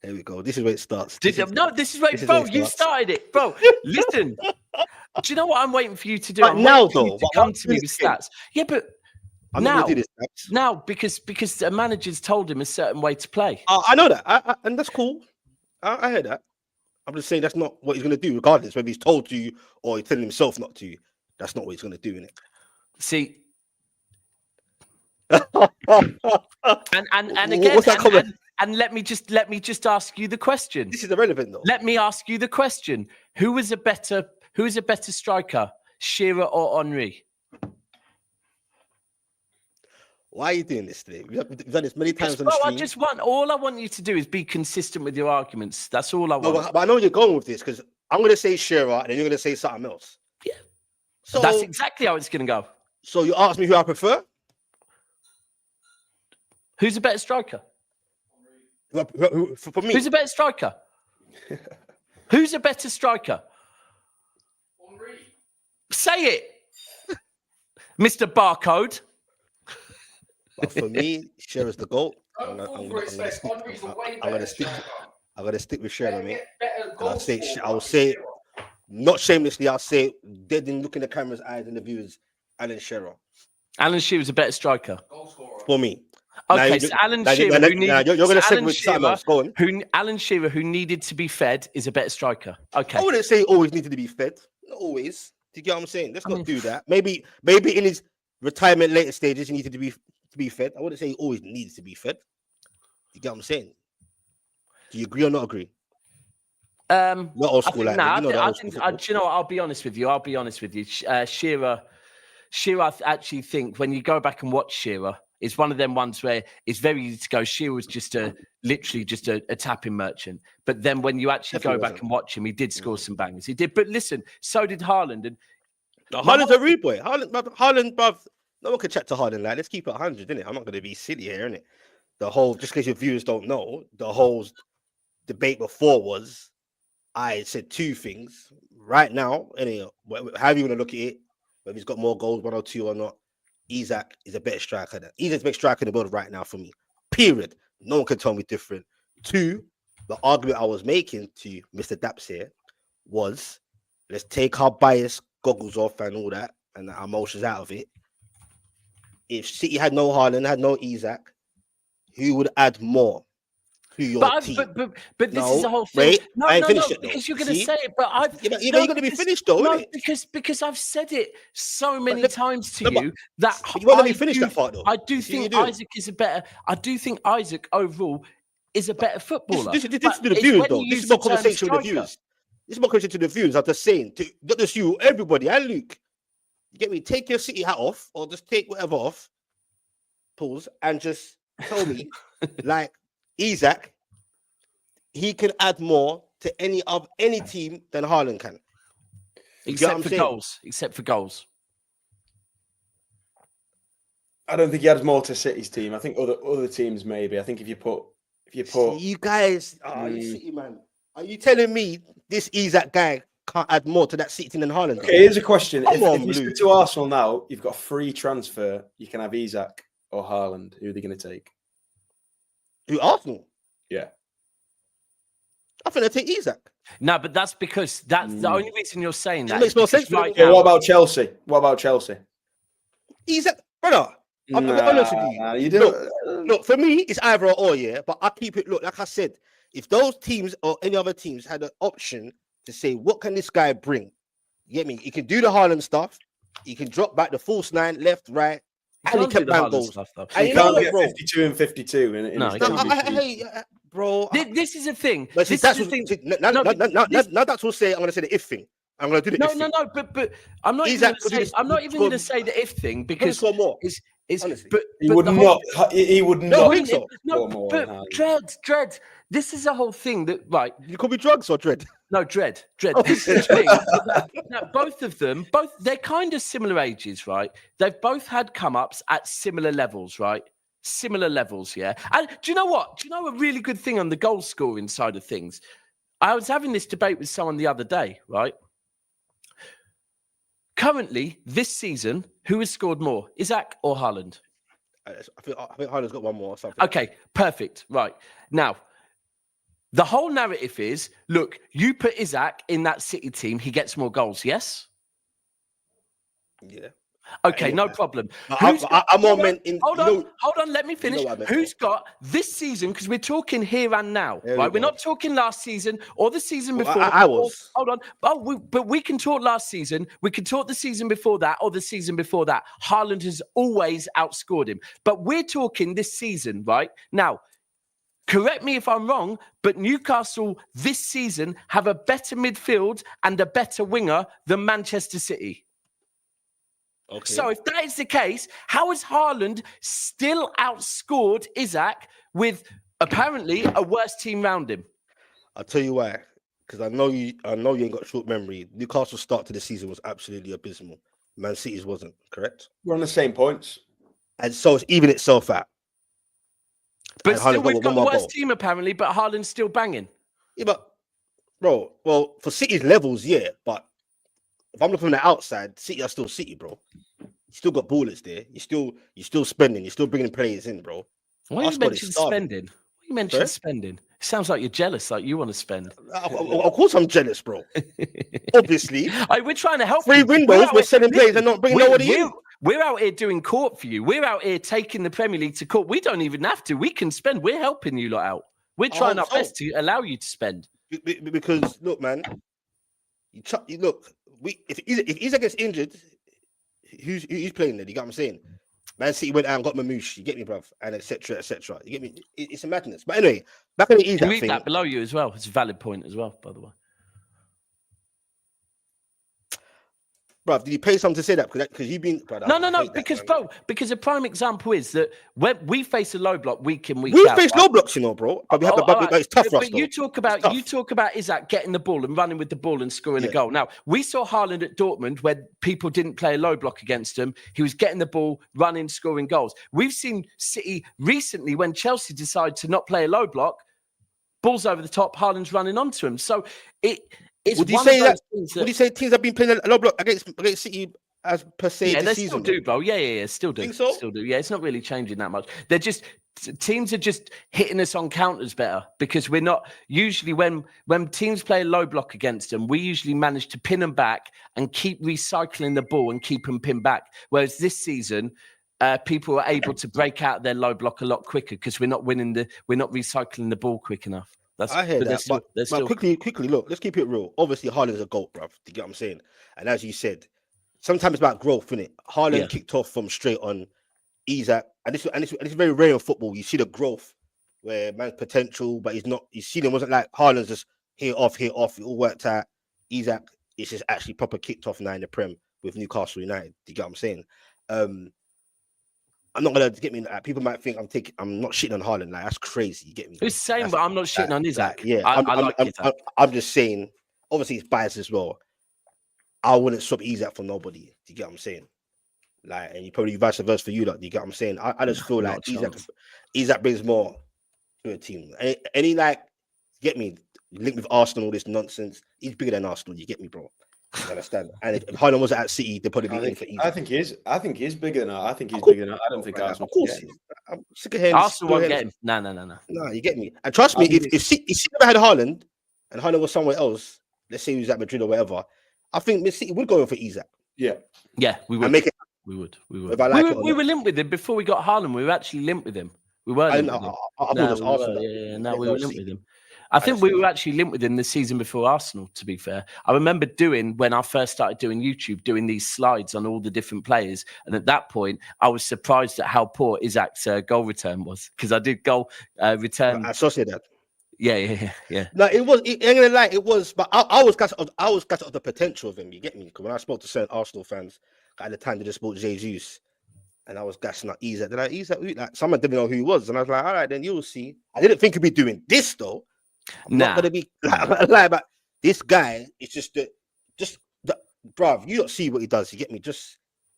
There we go. This is where it starts. This is where, bro. You started it, bro. Listen. Do you know what I'm waiting for you to do? But now, though, come to me with stats. Yeah, but now, because the manager's told him a certain way to play. I know that, and that's cool. I heard that. I'm just saying that's not what he's going to do, regardless whether he's told to you or he's telling himself not to. That's not what he's going to do, innit? See, and again, what's that comment? And let me just ask you the question. This is irrelevant, though. Let me ask you the question: Who is a better striker, Shearer or Henry? Why are you doing this today? We've done this many times on the stream. All I want you to do is be consistent with your arguments. That's all I want. No, but I know you're going with this because I'm going to say Shearer and then you're going to say something else. Yeah. So that's exactly how it's going to go. So you asked me who I prefer? Who's a better striker? For me. Who's a better striker? Who's a better striker? Henry. Say it, Mr. Barcode. But for me, Shearer's the GOAT. I'm gonna stick with Shearer, mate. And I'll say, not shamelessly, I'll say, dead in looking the camera's eyes and the viewers, Alan Shearer. Alan Shearer's a better striker. For me. Okay, so Alan Shearer, you're going to segue with something else. Go on. Alan Shearer, who needed to be fed, is a better striker. Okay. I wouldn't say he always needed to be fed. Not always. Do you get what I'm saying? Let's not do that. Maybe in his retirement later stages, he needed to be fed. I wouldn't say he always needs to be fed. Do you get what I'm saying? Do you agree or not agree? Not old school like that. Do you know what? I'll be honest with you. Shearer, I actually think when you go back and watch Shearer, it's one of them ones where it's very easy to go. Shearer was literally just a tapping merchant. But then when you actually go back and watch him, he did score some bangers. He did. But listen, so did Haaland. And Haaland's a rude boy. Haaland, bruv. No one can chat to Haaland like. Let's keep it 100, innit? I'm not going to be silly here, innit? Just because your viewers don't know, the whole debate before was, I said two things. Right now, anyway, however you want to look at it, whether he's got more goals, 1 or 2 or not, Isak is a better striker. Isak's the best striker in the world right now for me. Period. No one can tell me different. 2, the argument I was making to Mr. Daps here was, let's take our bias goggles off and all that, and our emotions out of it. If City had no Haaland, had no Isak, who would add more to your team? But this is the whole thing. Wait, I ain't finished it, though. Because you're going to say it, but you're going to be finished, though, no, innit? because I've said it so many times to you that you won't let me finish that part, though. I do think Isak is a better. I do think Isak overall is a better footballer. This is to the viewers, though. This is more conversation with the viewers. This is more conversation to the viewers. I'm just saying, not just you, everybody, and Luke. You get me? Take your City hat off, or just take whatever off. Pause and just tell me, like Isak, he can add more to any team than Haaland can. Except for goals. I don't think he adds more to City's team. I think other teams maybe. I think if you put you guys, you City man, are you telling me this Isak guy can't add more to that City team than Haaland? Okay, here's a question. If you speak to Arsenal now, you've got a free transfer. You can have Isak or Haaland. Who are they going to take? Who, Arsenal? Yeah. I think they take Isak. No, but that's because that's the only reason you're saying that. It makes no sense. Right now, what about Chelsea? Isak, brother. I'll be honest with you. Look, for me, it's either or, yeah. But I keep it. Look, like I said, if those teams or any other teams had an option to say, what can this guy bring? You get me? He can do the Haaland stuff. He can drop back the false 9, left, right. And he kept bang goals. And you can't get 52 and 52 bro. This is a thing. But see, that's the thing. Now that's what say. I'm going to say the if thing. I'm going to do the if thing. No. But I'm not even going to say the if thing because It's Honestly. but He but would the not. whole, He would No, not. think so. no, score more but than Haaland. Dread. This is the whole thing that right. You could be drugs or dread. No, Dread. Oh, This is the thing. That both of them, they're kind of similar ages, right? They've both had come ups at similar levels, right? Similar levels, yeah. And do you know what? Do you know a really good thing on the goal scoring side of things? I was having this debate with someone the other day, right? Currently, this season, who has scored more, Isak or Haaland? I think Haaland's got one more or something. Okay, perfect. Right. Now, the whole narrative is, look, you put Isak in that City team, he gets more goals, yes? Yeah. Okay, no problem. I'm more meant in. Hold on, let me finish. Who's got this season? Because we're talking here and now, right? We're not talking last season or the season before. I was. Hold on. But we can talk last season. We can talk the season before that or the season before that. Haaland has always outscored him. But we're talking this season, right? Now, correct me if I'm wrong, but Newcastle this season have a better midfield and a better winger than Manchester City. Okay. So if that is the case, how has Haaland still outscored Isak with apparently a worse team round him? I'll tell you why. Because I know you ain't got short memory. Newcastle's start to the season was absolutely abysmal. Man City's wasn't, correct? We're on the same points. And so it's even itself out. But And still, Haaland we've got one a worse goal. team apparently, but Haaland's still banging. Yeah, but bro, well, for City's levels, yeah, but if I'm looking from the outside, City are still City, bro. You still got ballers there. You're still spending. You're still bringing players in, bro. Why you mentioned spending? Why you mentioned spending? It sounds like you're jealous, like you want to spend. Of course, I'm jealous, bro. Obviously, we're trying to help. Free windows. We're selling players and not bringing nobody in. We're out here doing court for you. We're out here taking the Premier League to court. We don't even have to. We can spend. We're helping you lot out. We're trying our best to allow you to spend. Because look, man, if Isak gets injured, who's playing there? You get what I'm saying? Man City went out and got Mamouche. You get me, bruv, and etc. etc. You get me? It's a madness. But anyway, back on the Isak read thing. That below you as well. It's a valid point as well, by the way. Bruv, did you pay someone to say that? Because you've been... Brother, No. Because a prime example is that when we face a low block week in, week we out. We face low blocks, you know, bro. But it's tough for us, but you talk about Isak getting the ball and running with the ball and scoring a goal. Now, we saw Haaland at Dortmund where people didn't play a low block against him. He was getting the ball, running, scoring goals. We've seen City recently when Chelsea decided to not play a low block, balls over the top, Haaland's running onto him. So would you say teams have been playing a low block against City as per se this season? Still do, bro. Yeah, still do. Think so? Still do. Yeah, it's not really changing that much. They're just teams are just hitting us on counters better because we're not usually when teams play a low block against them, we usually manage to pin them back and keep recycling the ball and keep them pinned back. Whereas this season, people are able to break out their low block a lot quicker because we're not recycling the ball quick enough. I hear that, but quickly, look, let's keep it real. Obviously, Haaland's a GOAT, bruv. Do you get what I'm saying? And as you said, sometimes it's about growth, innit? Haaland kicked off from straight on Isak, and it's very rare in football. You see the growth where man's potential, but he's not. You see, it wasn't like Haaland's just here off. It all worked out. Isak is just actually proper kicked off now in the Prem with Newcastle United. Do you get what I'm saying? I'm not gonna get me. People might think I'm not shitting on Haaland. Like that's crazy. You get me? It's the same, but I'm not shitting on Isak. I'm just saying. Obviously, it's biased as well. I wouldn't swap Isak for nobody. Do you get what I'm saying? Like, and you probably vice versa for you. Like, do you get what I'm saying? I just feel like Isak brings more to a team. Any like, get me linked with Arsenal, all this nonsense. He's bigger than Arsenal. You get me, bro? You understand? And if Haaland was at City, they'd probably be in for Isak. I think he is bigger than I think he's bigger than I don't think Arsenal. Of course, I'm sick of hearing Arsenal won't get him. No, you get me. And trust me, if City never had Haaland and Haaland was somewhere else, let's say he was at Madrid or whatever, I think City would go in for Isak. Yeah, we would. We would. We were linked with him before we got Haaland. We were actually linked with him. We were linked with him. We were linked with him. I think we were actually linked with him the season before Arsenal, to be fair. I remember when I first started doing YouTube, doing these slides on all the different players. And at that point, I was surprised at how poor Isak's goal return was because I did goal return. I saw that. Yeah. No, it was. Ain't gonna lie, it was. But I was gutted of the potential of him. You get me? Because when I spoke to certain Arsenal fans at the time, they just bought Jesus. And I was gassing up Isak. They're like, Isak, like someone didn't know who he was. And I was like, all right, then you'll see. I didn't think he'd be doing this though. I'm not gonna be like about this guy. It's just the bruv, you don't see what he does. You get me?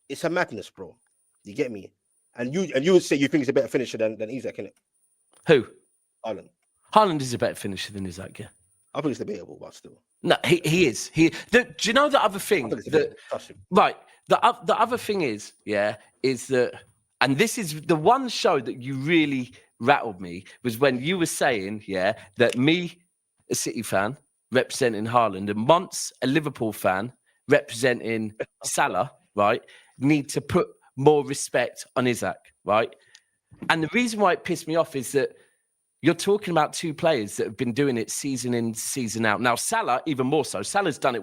It's a madness, bro. You get me? And you would say you think he's a better finisher than Isak, innit? Who? Haaland. Haaland is a better finisher than Isak, yeah. I think it's debatable, but still. No, he is. Do you know the other thing? The other thing is that, and this is the one show that you really rattled me, was when you were saying, that me, a City fan, representing Haaland, and once a Liverpool fan representing Salah, right, need to put more respect on Isak, right? And the reason why it pissed me off is that you're talking about two players that have been doing it season in, season out. Now, Salah, even more so. Salah's done it,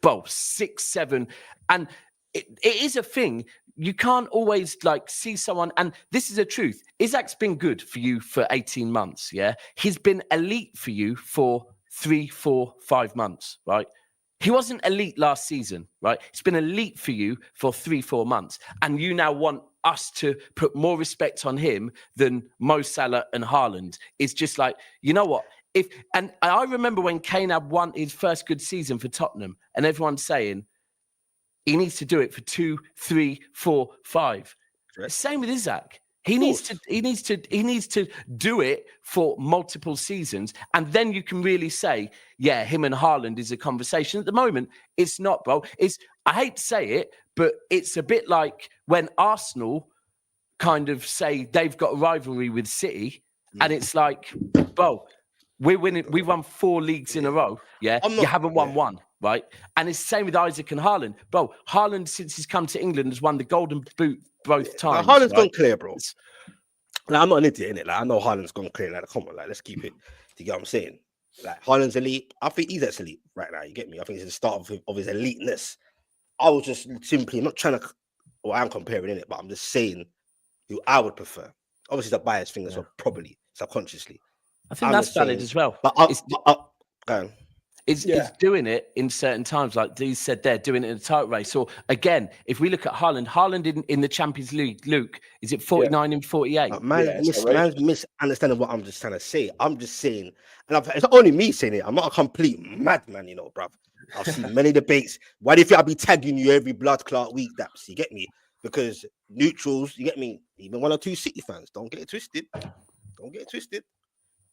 both 6, 7. And it is a thing. You can't always see someone. And this is the truth. Isak's been good for you for 18 months, yeah? He's been elite for you for 3, 4, 5 months, right? He wasn't elite last season, right? He's been elite for you for 3, 4 months. And you now want us to put more respect on him than Mo Salah and Haaland. It's just like, you know what? And I remember when Kane had won his first good season for Tottenham, and everyone's saying he needs to do it for 2, 3, 4, 5. Right. Same with Isak. He needs to do it for multiple seasons, and then you can really say, him and Haaland is a conversation. At the moment, it's not, bro. I hate to say it, but it's a bit like when Arsenal kind of say they've got a rivalry with City, and it's like, bro, we're winning. We won 4 leagues in a row. Yeah, you haven't won one, right? And it's the same with Isak and Haaland, bro. Haaland, since he's come to England, has won the Golden Boot both times. Haaland's gone clear, bro. Like, I'm not an idiot, innit? Like, I know Haaland's gone clear. Like, come on, let's keep it. Do you get what I'm saying? Like, Haaland's elite. I think Isak's elite right now. You get me? I think it's the start of his eliteness. I was just simply not trying to. Well, I'm comparing it, but I'm just saying who I would prefer. Obviously, it's a biased thing as well, probably subconsciously. I think that's valid as well. But It's doing it in certain times, like Dee said there, doing it in a tight race. Or again, if we look at Haaland in the Champions League, Luke, is it 49 and 48? Man's misunderstanding what I'm just trying to say. I'm just saying, and it's not only me saying it, I'm not a complete madman, you know, bruv. I've seen many debates. Why do you think I'll be tagging you every blood clot week, Daps? You get me? Because neutrals, you get me? Even 1 or 2 City fans, don't get it twisted.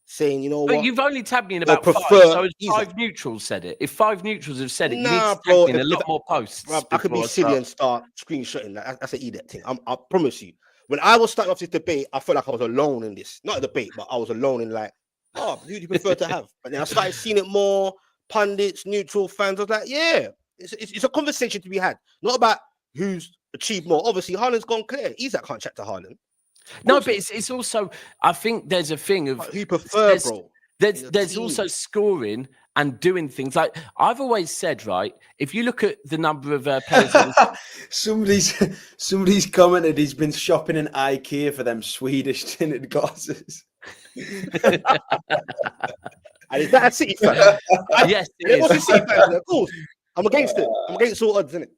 Saying, you know what? But you've only tagged me in about 5. So if 5 neutrals said it, if 5 neutrals have said it, you need to tag me in a lot more posts. Bro, I could be silly and start screenshotting that. That's an idiot thing. I promise you. When I was starting off this debate, I felt like I was alone in this. Not a debate, but I was alone in like, who do you prefer to have? But then I started seeing it more. Pundits, neutral fans. I was like, it's a conversation to be had. Not about who's achieved more. Obviously, Haaland's gone clear. Isak can't chat to Haaland. No, but it's also, I think there's a thing of who you prefer, bro. There's also scoring and doing things. Like I've always said, right? If you look at the number of players, somebody's commented he's been shopping in IKEA for them Swedish tinted glasses. And is that a City fan? Yes, it is. What's a City fan? Of course, I'm against it. I'm against all odds, isn't it?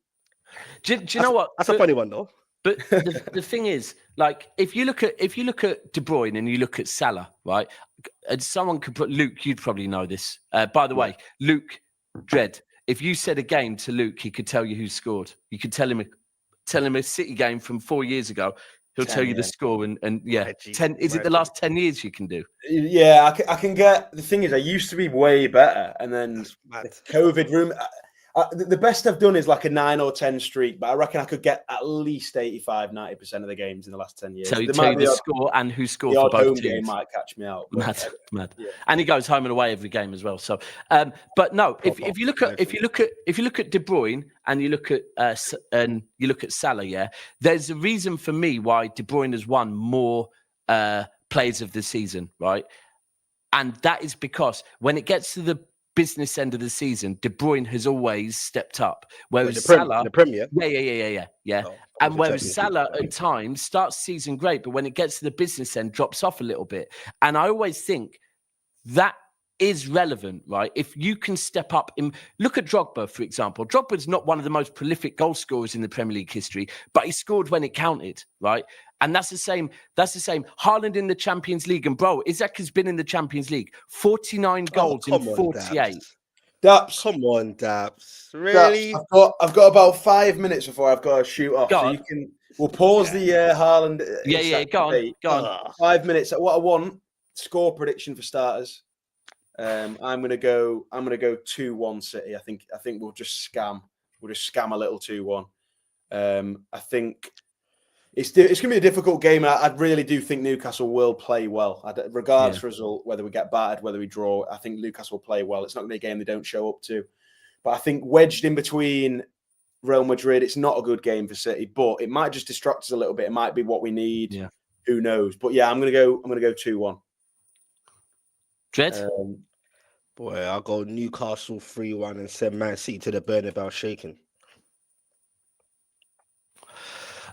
Do you know what? That's a funny one, though. But the thing is, like, if you look at De Bruyne and you look at Salah, right? And someone could put Luke. You'd probably know this. By the way, Luke Dredd. If you said a game to Luke, he could tell you who scored. You could tell him a City game from 4 years ago. He'll tell you the score and 10. Is it the last 10 years you can do? Yeah, I can get. The thing is, I used to be way better, and then the COVID room. The best I've done is like a 9 or 10 streak, but I reckon I could get at least 85-90% of the games in the last 10 years. So you tell you the score and who scored for both teams. Game might catch me out. Mad. Yeah. And he goes home and away every game as well. So, but no, if you look at De Bruyne and you look at Salah, there's a reason for me why De Bruyne has won more players of the season, right? And that is because when it gets to the business end of the season, De Bruyne has always stepped up. Whereas Salah, the Premier, yeah. And whereas Salah at times starts season great, but when it gets to the business end, drops off a little bit. And I always think that is relevant, right? If you can step up look at Drogba, for example. Drogba's not one of the most prolific goal scorers in the Premier League history, but he scored when it counted, right? And that's the same. Haaland in the Champions League, and bro, Isak has been in the Champions League, 49 goals in 48. Daps. Come on, Daps. Really? Daps, I've got about 5 minutes before I've got to shoot off. We'll pause the Haaland. Go on. 5 minutes. What I want, score prediction for starters. I'm gonna go 2-1 City. I think we'll just scam. We'll just scam a little 2-1. I think it's gonna be a difficult game. I really do think Newcastle will play well, regardless of result, whether we get battered, whether we draw. I think Newcastle will play well. It's not gonna be a game they don't show up to. But I think wedged in between Real Madrid, it's not a good game for City, but it might just distract us a little bit. It might be what we need. Yeah. Who knows? But yeah, I'm gonna go 2-1. Dread? Boy, I'll go Newcastle 3-1 and send Man City to the Bernabeu shaking.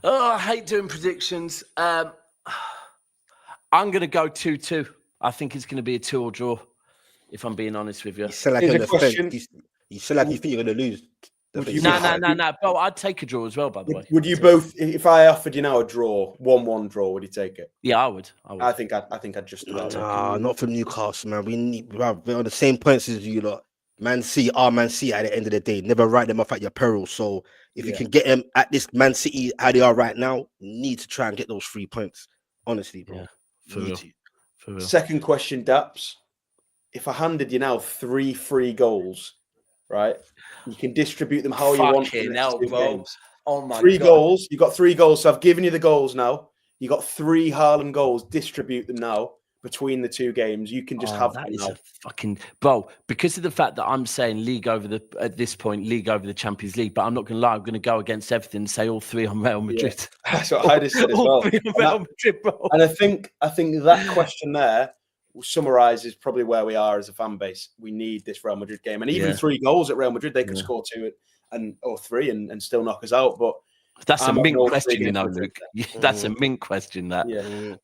Oh, I hate doing predictions. I'm going to go 2-2. I think it's going to be a 2-2 draw, if I'm being honest with you. You sound like you feel like you think you're going to lose. No. Bro, I'd take a draw as well, by the way. Would you both, if I offered you now a draw, 1-1 draw, would you take it? Yeah, I would. I think I'd just about. Nah, not from Newcastle, man. We're on the same points as you lot. Man City are Man City at the end of the day. Never write them off at your peril. So if you can get them at this Man City how they are right now, you need to try and get those 3 points. Honestly, bro. Yeah, for real. Second question, Daps. If I handed you now 3 free goals, right? You can distribute them how you want. Fucking hell, bro. Oh my God. 3 goals. You got 3 goals. So I've given you the goals now. You got 3 Haaland goals. Distribute them now between the 2 games. You can just have that. Them is now. a fucking bro. Because of the fact that I'm saying league over the Champions League, but I'm not going to lie. I'm going to go against everything and say all 3 on Real Madrid. Yeah. That's what I just said as well. All 3 on Real Madrid, bro. And I think that question there summarizes probably where we are as a fan base. We need this Real Madrid game, and even 3 goals at Real Madrid, they could score 2 or 3 and still knock us out. But that's a mint question, you know, Luke. That's a mint question. That.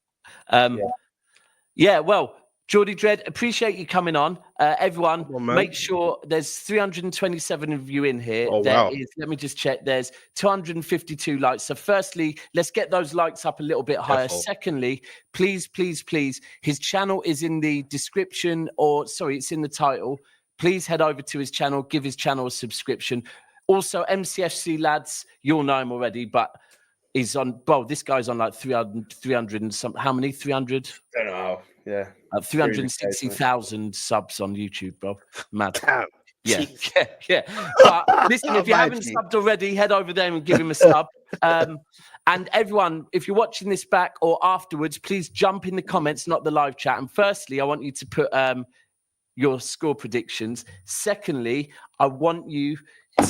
Yeah. Well, Geordie Dread, appreciate you coming on. Everyone, make sure there's 327 of you in here. Let me just check. There's 252 likes. So firstly, let's get those likes up a little bit higher. Secondly, please, his channel is in the description, it's in the title. Please head over to his channel, give his channel a subscription. Also, MCFC lads, you'll know him already, but he's on, this guy's on like 300 and some, how many? 300? I don't know. Yeah. 360,000 subs on YouTube, bro. Mad. Damn. Yeah. But listen, if you haven't subbed already, head over there and give him a sub. And everyone, if you're watching this back or afterwards, please jump in the comments, not the live chat. And firstly, I want you to put your score predictions. Secondly, I want you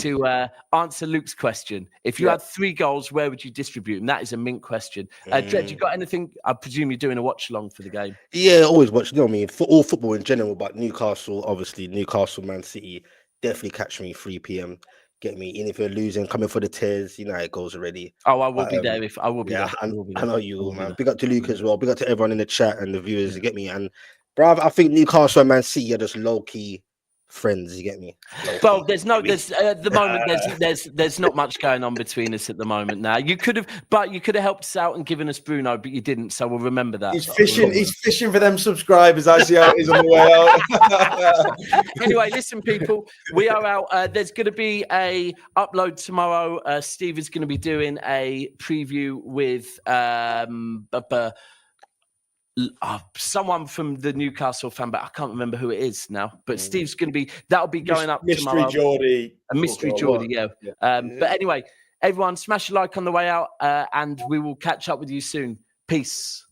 to answer Luke's question. If you had 3 goals, where would you distribute them? That is a mint question. Dred, you got anything? I presume you're doing a watch along for the game. Yeah, always watch. You know what I mean? For all football in general, but Newcastle, obviously, Man City, definitely catch me 3 p.m. Get me. And if you're losing, coming for the tears, you know how it goes already. Oh, I will be there. I will be there. I know you will, man. Big up to Luke as well. Big up to everyone in the chat and the viewers. You get me? And, bruv, I think Newcastle and Man City are just low-key friends, you get me? Well, there's at the moment there's not much going on between us at the moment now. You could have helped us out and given us Bruno, but you didn't, so we'll remember that. He's fishing for them subscribers. I see how it is on the way out. Anyway, listen, people, we are out. There's going to be a upload tomorrow. Steve is going to be doing a preview with someone from the Newcastle fan, but I can't remember who it is now. But Steve's going to be, that'll be going up tomorrow. Mystery Geordie, yeah. But anyway, everyone, smash a like on the way out, and we will catch up with you soon. Peace.